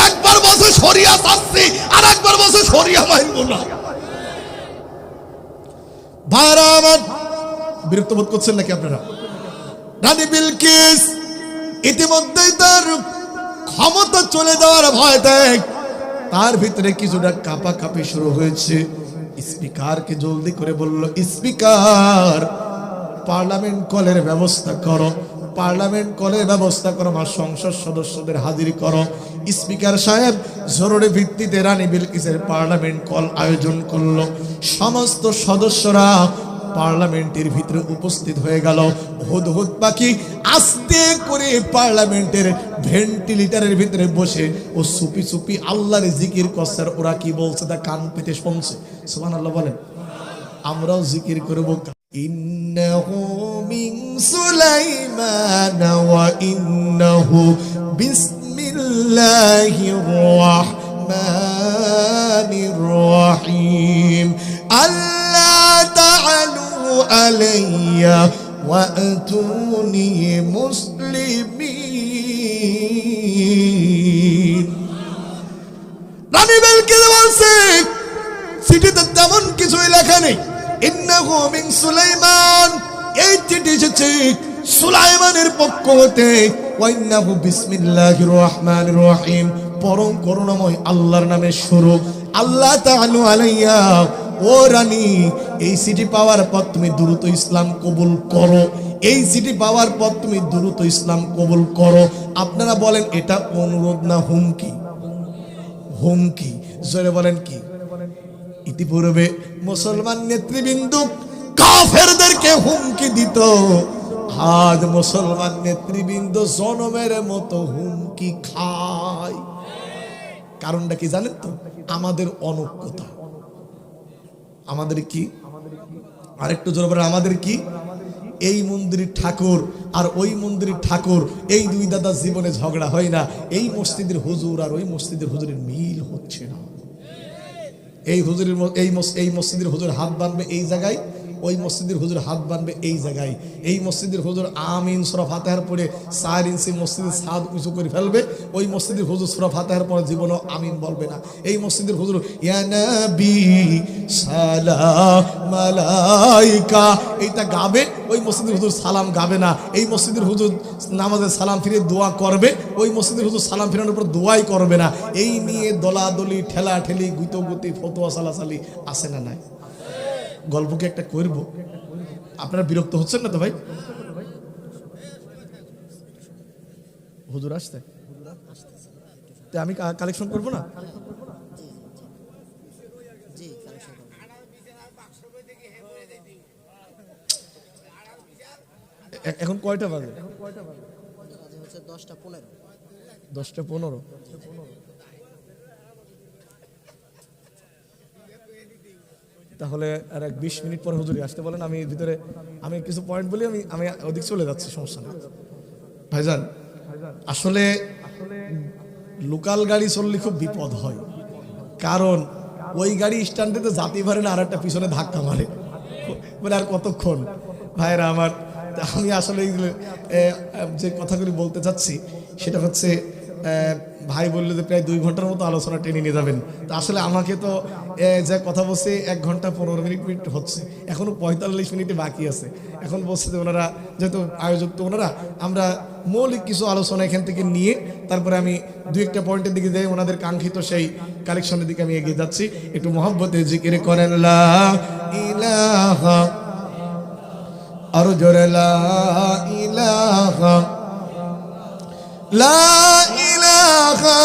একবার বসে সরিয়া চাচ্ছি, আর একবার বসে সরিয়া মানব না। ভাইরা আমার, বিরক্ত বোধ করছেন নাকি আপনারা? রানী বিলকিস ইতিমধ্যেই তার ক্ষমতা চলে যাওয়ার ভয় দেখ তার ভিতরে কিছুটা কাঁপাকাঁপি শুরু হয়েছে। স্পিকারকে জলদি করে বলল, স্পিকার পার্লামেন্ট কলের ব্যবস্থা করো, পার্লামেন্ট কলের ব্যবস্থা করো, আমার সংসদ সদস্যদের হাজির করো। স্পিকার সাহেব জরুরি ভিত্তিতে রানী বিলকিসের পার্লামেন্ট কল আয়োজন করলো। সমস্ত সদস্যরা পার্লামেন্টের ভিতরে উপস্থিত হয়ে গেল। হুদহুদ পাখি আস্তে করে পার্লামেন্টের ভেন্টিলেটরের ভিতরে বসে ও সুপি সুপি আল্লাহর জিকির করছে। ওরা কি বলছে তা কান পেতে শুনছে। সুবহানাল্লাহ বলেন। আমরাও জিকির করব। ইন্নাহু মিন সুলাইমান ওয়া ইন্নাহু বিসমিল্লাহির রাহমানির রহিম। আল্লাহ তাআলু আলাইয়া ওয়াতুনি মুসলিমিন। রানী বিলকিস বলছে, চিঠিতে তেমন কিছুই লেখা নেই। ইন্নাহু মিন সুলাইমান, এই চিঠি এসেছে সুলাইমানের পক্ষ হতে। ওয়া ইন্নাহু বিসমিল্লাহির রাহমানির রহিম, পরম করুণাময় আল্লাহর নামে শুরু। আল্লাহ তাআলা আলাইয়া, ও রানী, এই চিঠি পাওয়ার পর তুমি দ্রুত ইসলাম কবুল করো। এই চিঠি পাওয়ার পর তুমি দ্রুত ইসলাম কবুল করো। আপনারা বলেন এটা অনুরোধ না হুমকি? হুমকি। জোরে বলেন কি? ইতিপূর্বে মুসলমান নেতৃবৃন্দ কাফেরদেরকে হুমকি দিত, আজ মুসলমান নেতৃবৃন্দ জনমের মতো হুমকি খায়। কারণটা কি জানেন তো? আমাদের অনৈক্যতা। আমাদের কি? আরেকটু জোরে বলেন, আমাদের কি? এই মন্দিরের ঠাকুর আর ওই মন্দিরের ঠাকুর, এই দুই দাদা জীবনে ঝগড়া হয় না। এই মসজিদের হুজুর আর ওই মসজিদের হুজুরের মিল হচ্ছে না। এই হুজুরের এই মসজিদের হুজুর হাত বাঁধবে এই জায়গায়, ওই মসজিদের হুজুর হাত বাঁধবে এই জায়গায়। এই মসজিদের হুজুর আমিন সূরা ফাতিহার পরে 4 ইঞ্চি মসজিদের ছাদ উঁচু করে ফেলবে, ওই মসজিদের হুজুর সূরা ফাতিহার পরে জীবনও আমিন বলবে না। এই মসজিদের হুজুর ইয়া নবী সালাম আলাইকা এইটা গাবে, ওই মসজিদের হুজুর সালাম গাবে না। এই মসজিদের হুজুর নামাজে সালাম ফিরে দোয়া করবে, ওই মসজিদের হুজুর সালাম ফিরানোর পর দোয়াই করবে না। এই নিয়ে দলাদলি ঠেলাঠেলি গুতোগুতি ফতোয়া সালাসালি আছে না নাই? গল্প কি একটা করব? আপনারা বিরক্ত হচ্ছেন না তো ভাই? হুজুর আসতে আমি কালেকশন করব না? এখন কয়টা বাজে? 10:15। তাহলে আর 20 মিনিট পরে হুজুরি আসতে বলেন। আমি ভিতরে আমি কিছু পয়েন্ট বলি, আমি ওদিক চলে যাচ্ছি, সমস্যা নেই। ভাইজান, আসলে লোকাল গাড়ি চললে খুব বিপদ হয়, কারণ ওই গাড়ি স্ট্যান্ডে তো জাতি পারে না, আর একটা পিছনে ধাক্কা মারে, বলে আর কতক্ষণ। ভাইরা আমার, আমি আসলে যে কথাগুলি বলতে চাচ্ছি সেটা হচ্ছে, ভাই বললে যে প্রায় 2 ঘন্টার মতো আলোচনা টেনে নিয়ে যাবেন। তা আসলে আমাকে তো যে কথা বলছে 1 ঘন্টা 15 মিনিট হচ্ছে, এখনো 45 মিনিটে বাকি আছে। এখন বলছে যে ওনারা যেহেতু আয়োজক, তো ওনারা আমরা মৌলিক কিছু আলোচনা এখান থেকে নিয়ে তারপরে আমি 2-1টা পয়েন্টের দিকে যাই, ওনাদের কাঙ্ক্ষিত সেই কালেকশনের দিকে আমি এগিয়ে যাচ্ছি। একটু মহব্বতে জিকির করেন লা ইলাহা, আরো জোরে লা ইলাহা, লা ইলাহা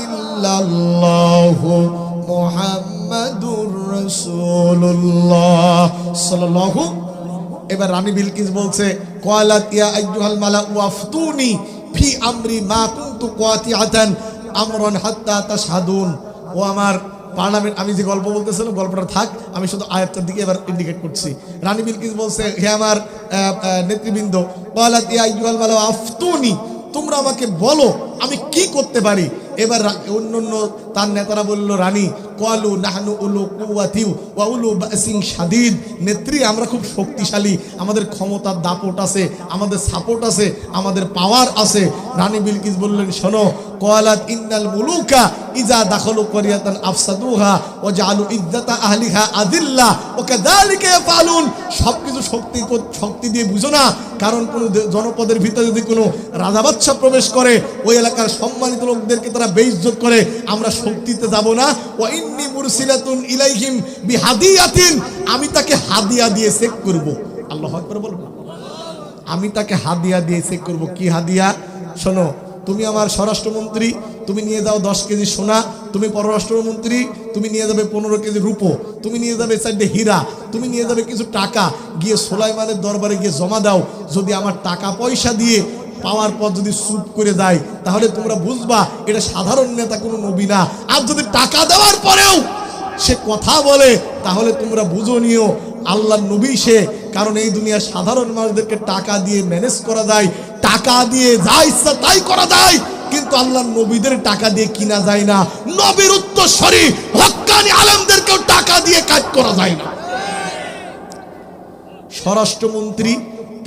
ইল্লাল্লাহু মুহাম্মাদুর রাসূলুল্লাহ সাল্লাল্লাহু। এবার রানী বিলকিস বলছে, ক্বালাত ইয়া আইয়ুহাল মালাউ আফতুনি ফি আমরি মা কুনতু কাতিআতান আমরান হাত্তা তাশহাদুন। ও আমার পার্লামেন্ট, আমি যে গল্প বলতেছিলাম গল্পটা থাক, আমি শুধু আয়াতটার দিকে এবার ইন্ডিকেট করছি। রানী বিলকিস বলছে, হে আমার নেতৃবৃন্দ, ক্বালাত ইয়া আইয়ুহাল মালাউ আফতুনি, তোমরা আমাকে বলো আমি কি করতে পারি। এবার অন্যান্য তার নেতারা বলল, রানী ক্বালু নাহনু উলু কুওয়াতি ওয়া উলু বাসিন শাদীদ, নেত্রী আমরা খুব শক্তিশালী, আমাদের ক্ষমতার দাপট আছে, আমাদের সাপোর্ট আছে, আমাদের পাওয়ার আছে। রানী বিলকিস বললেন, শোনো, ক্বালাত ইন্নাল মুলুকা ইজা দাখালু ক্বরিয়াতান আফসাদুহা ওয়া জাআলু ইজ্জাতা আহলিহা আযিল্লা ওয়া কাযালিকা ইয়াফআলুন। সবকিছু শক্তি দিয়ে বুঝো না, কারণ কোন জনপদের ভিতরে যদি কোনো রাজা বাদশা প্রবেশ করে, ওই এলাকার সম্মানিত লোকদেরকে তারা বেইজ্জত করে, আমরা শক্তিতে যাব না। ওয়া ইন্নী মুরসিলাতুন ইলাইহিম বিহাদিয়াতিন, আমি তাকে হাদিয়া দিয়ে চেক করব। আল্লাহু আকবার বলুন। আমি তাকে হাদিয়া দিয়ে চেক করব। কি হাদিয়া? শোনো, তুমি আমার স্বরাষ্ট্রমন্ত্রী, তুমি নিয়ে যাও 10 কেজি সোনা, তুমি পররাষ্ট্রমন্ত্রী, তুমি নিয়ে যাবে 15 কেজি রূপো, তুমি নিয়ে যাবে 4টে হীরা, তুমি নিয়ে যাবে কিছু টাকা, গিয়ে সুলাইমানের দরবারে গিয়ে জমা দাও। যদি আমার টাকা পয়সা দিয়ে পাওয়ার পর যদি চুপ করে যায়, তাহলে তোমরা বুঝবা এটা সাধারণ নেতা, কোনো নবী না। আর যদি টাকা দেওয়ার পরেও সে কথা বলে, তাহলে তোমরা বুঝো নিও আল্লাহর নবী সে। কারণ এই দুনিয়ার সাধারণ মানুষদেরকে টাকা দিয়ে ম্যানেজ করা যায়, টাকা দিয়ে যা ইচ্ছা তাই করা যায়, কিন্তু আল্লাহর নবীদের টাকা দিয়ে কিনা যায় না। নবীর উত্তরসূরি হক্কানি আলেমদেরকেও টাকা দিয়ে কাজ করা যায় না। স্বরাষ্ট্রমন্ত্রী,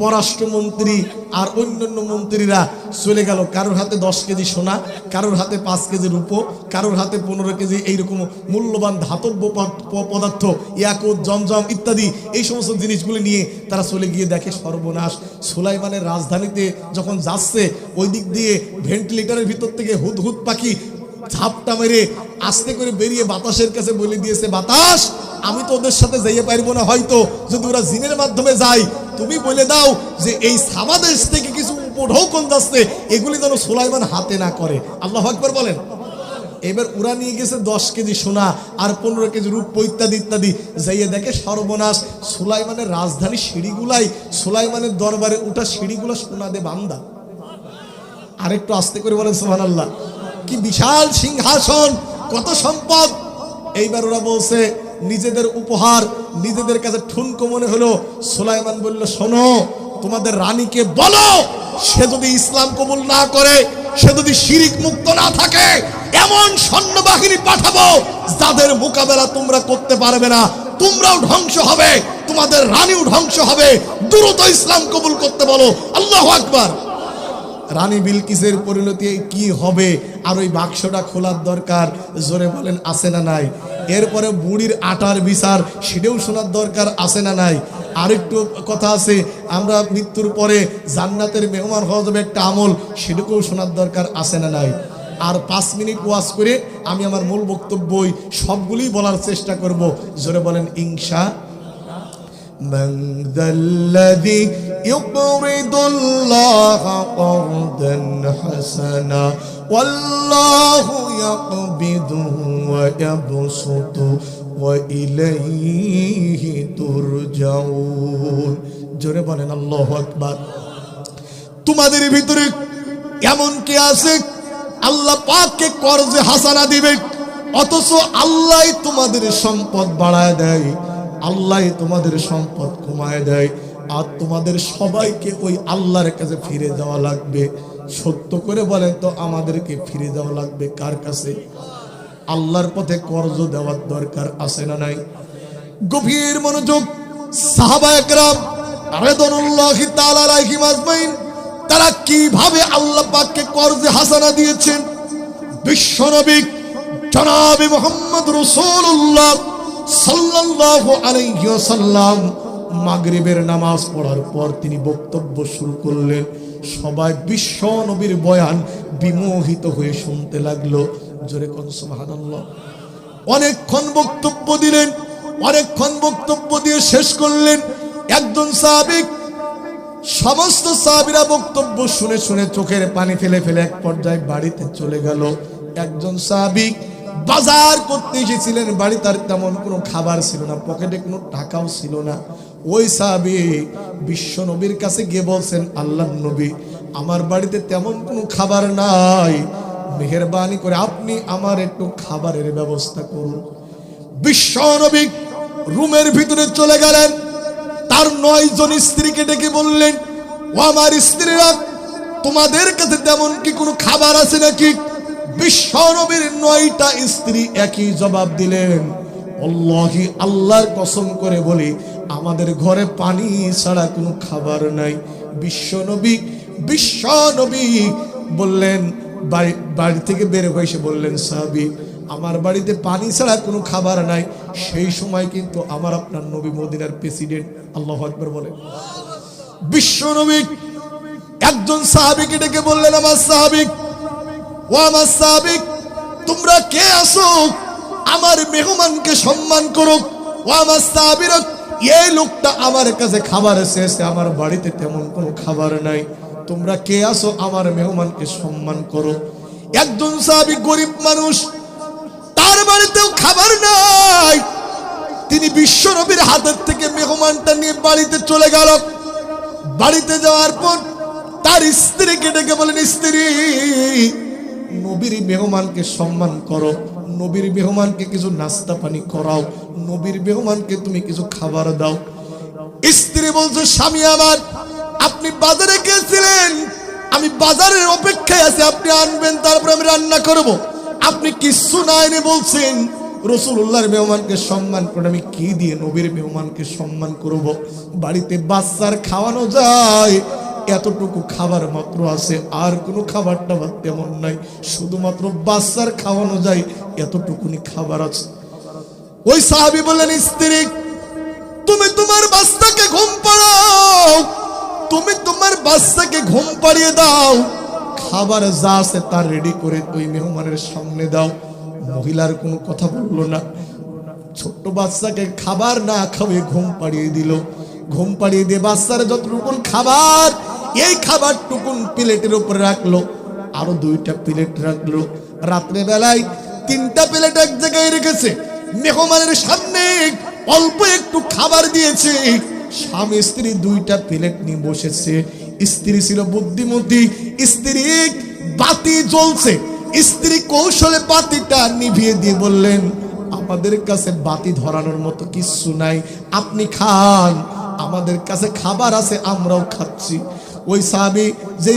পররাষ্ট্রমন্ত্রী আর অন্যান্য মন্ত্রীরা চলে গেল, কারোর হাতে 10 কেজি সোনা, কারোর হাতে 5 কেজি রূপো, কারোর হাতে 15 কেজি এইরকম মূল্যবান ধাতব্য পদার্থ, ইয়াকুত, জমজম ইত্যাদি, এই সমস্ত জিনিসগুলি নিয়ে তারা চলে গিয়ে দেখে সর্বনাশ। সুলাইমানের রাজধানীতে যখন যাচ্ছে, ওই দিক দিয়ে ভেন্টিলেটরের ভিতর থেকে হুদহুদ পাখি ঝাপটা মেরে আস্তে করে বেরিয়ে বাতাসের কাছে বলে দিয়েছে, বাতাস, আমি তো ওদের সাথে যাইয়ে পারবো না, হয়তো যদি ওরা জিনের মাধ্যমে যায়, তুমি বলে দাও যে এই সাবা দেশ থেকে কিছু উপঢৌকন যাচ্ছে, এগুলি যেন সুলাইমান হাতে না করে। আল্লাহু আকবার বলেন। এবার ওরা নিয়ে গেছে 10 কেজি সোনা আর 15 কেজি রূপ ইত্যাদি ইত্যাদি। যাইয়ে দেখে সর্বনাশ, সুলাইমানের রাজধানী সিঁড়িগুলাই, সুলাইমানের দরবারে ওঠা সিঁড়িগুলো সোনা দিয়ে বান্ধা। আরেকটু আস্তে করে বলেন সুবহানাল্লাহ। কি বিশাল সিংহাসন, কত সম্পদ। এইবার ওরা বলছে নিজেদের উপহার নিজেদের কাছে ঠুনকো মনে হলো। সুলাইমান বলল, শোনো, তোমাদের রানীকে বলো সে যদি ইসলাম কবুল না করে, সে যদি শিরিক মুক্ত না থাকে, এমন সৈন্যবাহিনী পাঠাবো যাদের মোকাবেলা তোমরা করতে পারবে না, তোমরাও ধ্বংস হবে, তোমাদের রানীও ধ্বংস হবে। দ্রুত ইসলাম কবুল করতে বলো। আল্লাহু আকবার। রানী বিলকিসের পরিণতি কি হবে? আর ওই বাক্সটা খোলার দরকার, জোরে বলেন আছে না নাই? এরপরে বুড়ির আটার বিচার, সেটাও শোনার দরকার আছে না নাই? আরেকটু কথা আছে, আমরা মৃত্যুর পরে জান্নাতের মেহমান হওয়া যাবে একটা আমল, সেটাকেও শোনার দরকার আছে না নাই? আর 5 মিনিট ওয়াজ করে আমি আমার মূল বক্তব্যই সবগুলোই বলার চেষ্টা করব। জোরে বলেন ইনশা। من ذا الذي يقرض الله قرضا حسنا والله يقبض ويبسط وإليه ترجعون। জোরে বলেন আল্লাহু আকবার। তোমাদের ভিতরে এমন কে আছে আল্লাহ পাককে কর্জে হাসানা দিবে, অথচ আল্লাহ তোমাদের সম্পদ বাড়ায় দেয়, আল্লাহ তোমাদের সম্পদ কমায় দেয়, আর তোমাদের সবাইকে ওই আল্লাহর কাছে ফিরে যাওয়া লাগবে। সত্য করে বলেন তো, আমাদেরকে ফিরে যাওয়া লাগবে কার কাছে? আল্লাহর পথে কর্জ দেওয়ার দরকার আছে না নাই? গভীর মনোযোগ। সাহাবায়ে কেরাম রাদিয়াল্লাহু তাআলা আলাইহিম আজমাইন তারা কিভাবে আল্লাহ পাককে কর্জে হাসানা দিয়েছেন। বিশ্বনবী জনাবে মুহাম্মদ রাসূলুল্লাহ সাল্লাল্লাহু আলাইহি ওয়াসাল্লাম মাগরিবের নামাজ পড়ার পর তিনি বক্তব্য শুরু করলেন। সবাই বিশ্ব নবীর বয়ান বিমোহিত হয়ে শুনতে লাগলো। জোরে কোন সুবহানাল্লাহ। অনেকক্ষণ বক্তব্য দিলেন, অনেকক্ষণ বক্তব্য দিয়ে শেষ করলেন। একজন সাহাবী, সমস্ত সাহাবীরা বক্তব্য শুনে শুনে চোখের পানি ফেলে ফেলে এক পর্যায়ে বাড়িতে চলে গেল। একজন সাহাবী বাজার করতে এসেছিলেন, বাড়ি তার তেমন কোনো খাবার ছিল না, পকেটে কোনো টাকাও ছিল না। ওই সাহাবী বিশ্ব নবীর কাছে গিয়ে বলছেন, আল্লাহর নবী, আমার বাড়িতে তেমন কোনো খাবার নাই, মেহেরবানি করে আপনি আমার একটু খাবারের ব্যবস্থা করুন। বিশ্ব নবী রুমের ভিতরে চলে গেলেন, তার 9 জন স্ত্রীকে ডেকে বললেন, ও আমার স্ত্রীরা, তোমাদের কাছে তেমন কি কোনো খাবার আছে নাকি? বিশ্ব নবীর 9টা স্ত্রী একই জবাব দিলেন, আল্লাহি, আল্লাহর কসম করে বলি, আমাদের ঘরে পানি ছাড়া কোনো খাবার নাই। বিশ্ব নবী বললেন, বাড়ি থেকে বের হয়ে এসে বললেন, সাহাবী, আমার বাড়িতে পানি ছাড়া কোনো খাবার নাই। সেই সময় কিন্তু আমার আপনার নবী মদিনার প্রেসিডেন্ট। আল্লাহু আকবার বলেন। বিশ্ব নবী একজন সাহাবীকে ডেকে বললেন, আমার সাহাবী, ও আমার সাহাবী, তোমরা কে আসো? আমার মেহমানকে সম্মান করো। ও আমার সাহাবীরা, এই লোকটা আমার কাছে খাবার এসেছে, আমার বাড়িতে তেমন কোনো খাবার নাই, তোমরা কে আসো? আমার মেহমানকে সম্মান করো। একজন সাহাবী গরিব মানুষ, তার বাড়িতেও খাবার নাই, তিনি বিশ্ব নবীর হাতের থেকে মেহমানটা নিয়ে বাড়িতে চলে গেল। বাড়িতে যাওয়ার পর তার স্ত্রীকে ডেকে বলেন, স্ত্রী, নবীর মেহমানকে সম্মান করো, নবীর মেহমানকে কিছু নাস্তা পানি করাও, নবীর মেহমানকে তুমি কিছু খাবার দাও। স্ত্রী বলছে, স্বামী আমার, আপনি বাজারে গিয়েছিলেন, আমি বাজারের অপেক্ষায় আছি, আপনি আনবেন, তারপর আমি রান্না করব। আপনি কিছু না এনে বলছেন রাসূলুল্লাহর মেহমানকে সম্মান করে, আমি কি দিয়ে নবীর মেহমানকে সম্মান করব? বাড়িতে বাচ্চার খাওয়ানো যায় এতটুকু খাবার মাত্র আছে, আর কোনো খাবার টাবার তেমন নাই, শুধুমাত্র বাচ্চার খাওয়ানো যায় এতটুকুনি খাবার আছে। ওই সাহাবী বললেন, স্ত্রী, তুমি তোমার বাচ্চাকে ঘুম পাড়াও, তুমি তোমার বাচ্চাকে ঘুম পাড়িয়ে দাও, খাবার যা আছে তা রেডি করে ওই মেহমানের সামনে দাও। মহিলার কোনো কথা বললো না, ছোট্ট বাচ্চাকে খাবার না খাওয়িয়ে ঘুম পাড়িয়ে দিল। ঘুম পাড়িয়ে দিয়ে বাচ্চার যতটুকুন খাবার, এই খাবারটুকুন প্লেটের উপরে রাখলো, আরো 2টা প্লেট রাখলো। রাত্রে বেলায় তিনটা প্লেট এক জায়গায় রেখেছে, মেহমানের সামনে অল্প একটু খাবার দিয়েছে, স্বামী স্ত্রী দুইটা প্লেট নিয়ে বসেছে। স্ত্রী ছিল বুদ্ধিমতী, স্ত্রী বাতি জ্বলছে, স্ত্রী কৌশলে বাতিটা নিভিয়ে দিয়ে বললেন, আমাদের কাছে বাতি ধরানোর মতো কিছু নাই, আপনি খান, আমাদের কাছে খাবার আছে, আমরাও খাচ্ছি। ওই সাহাবী যে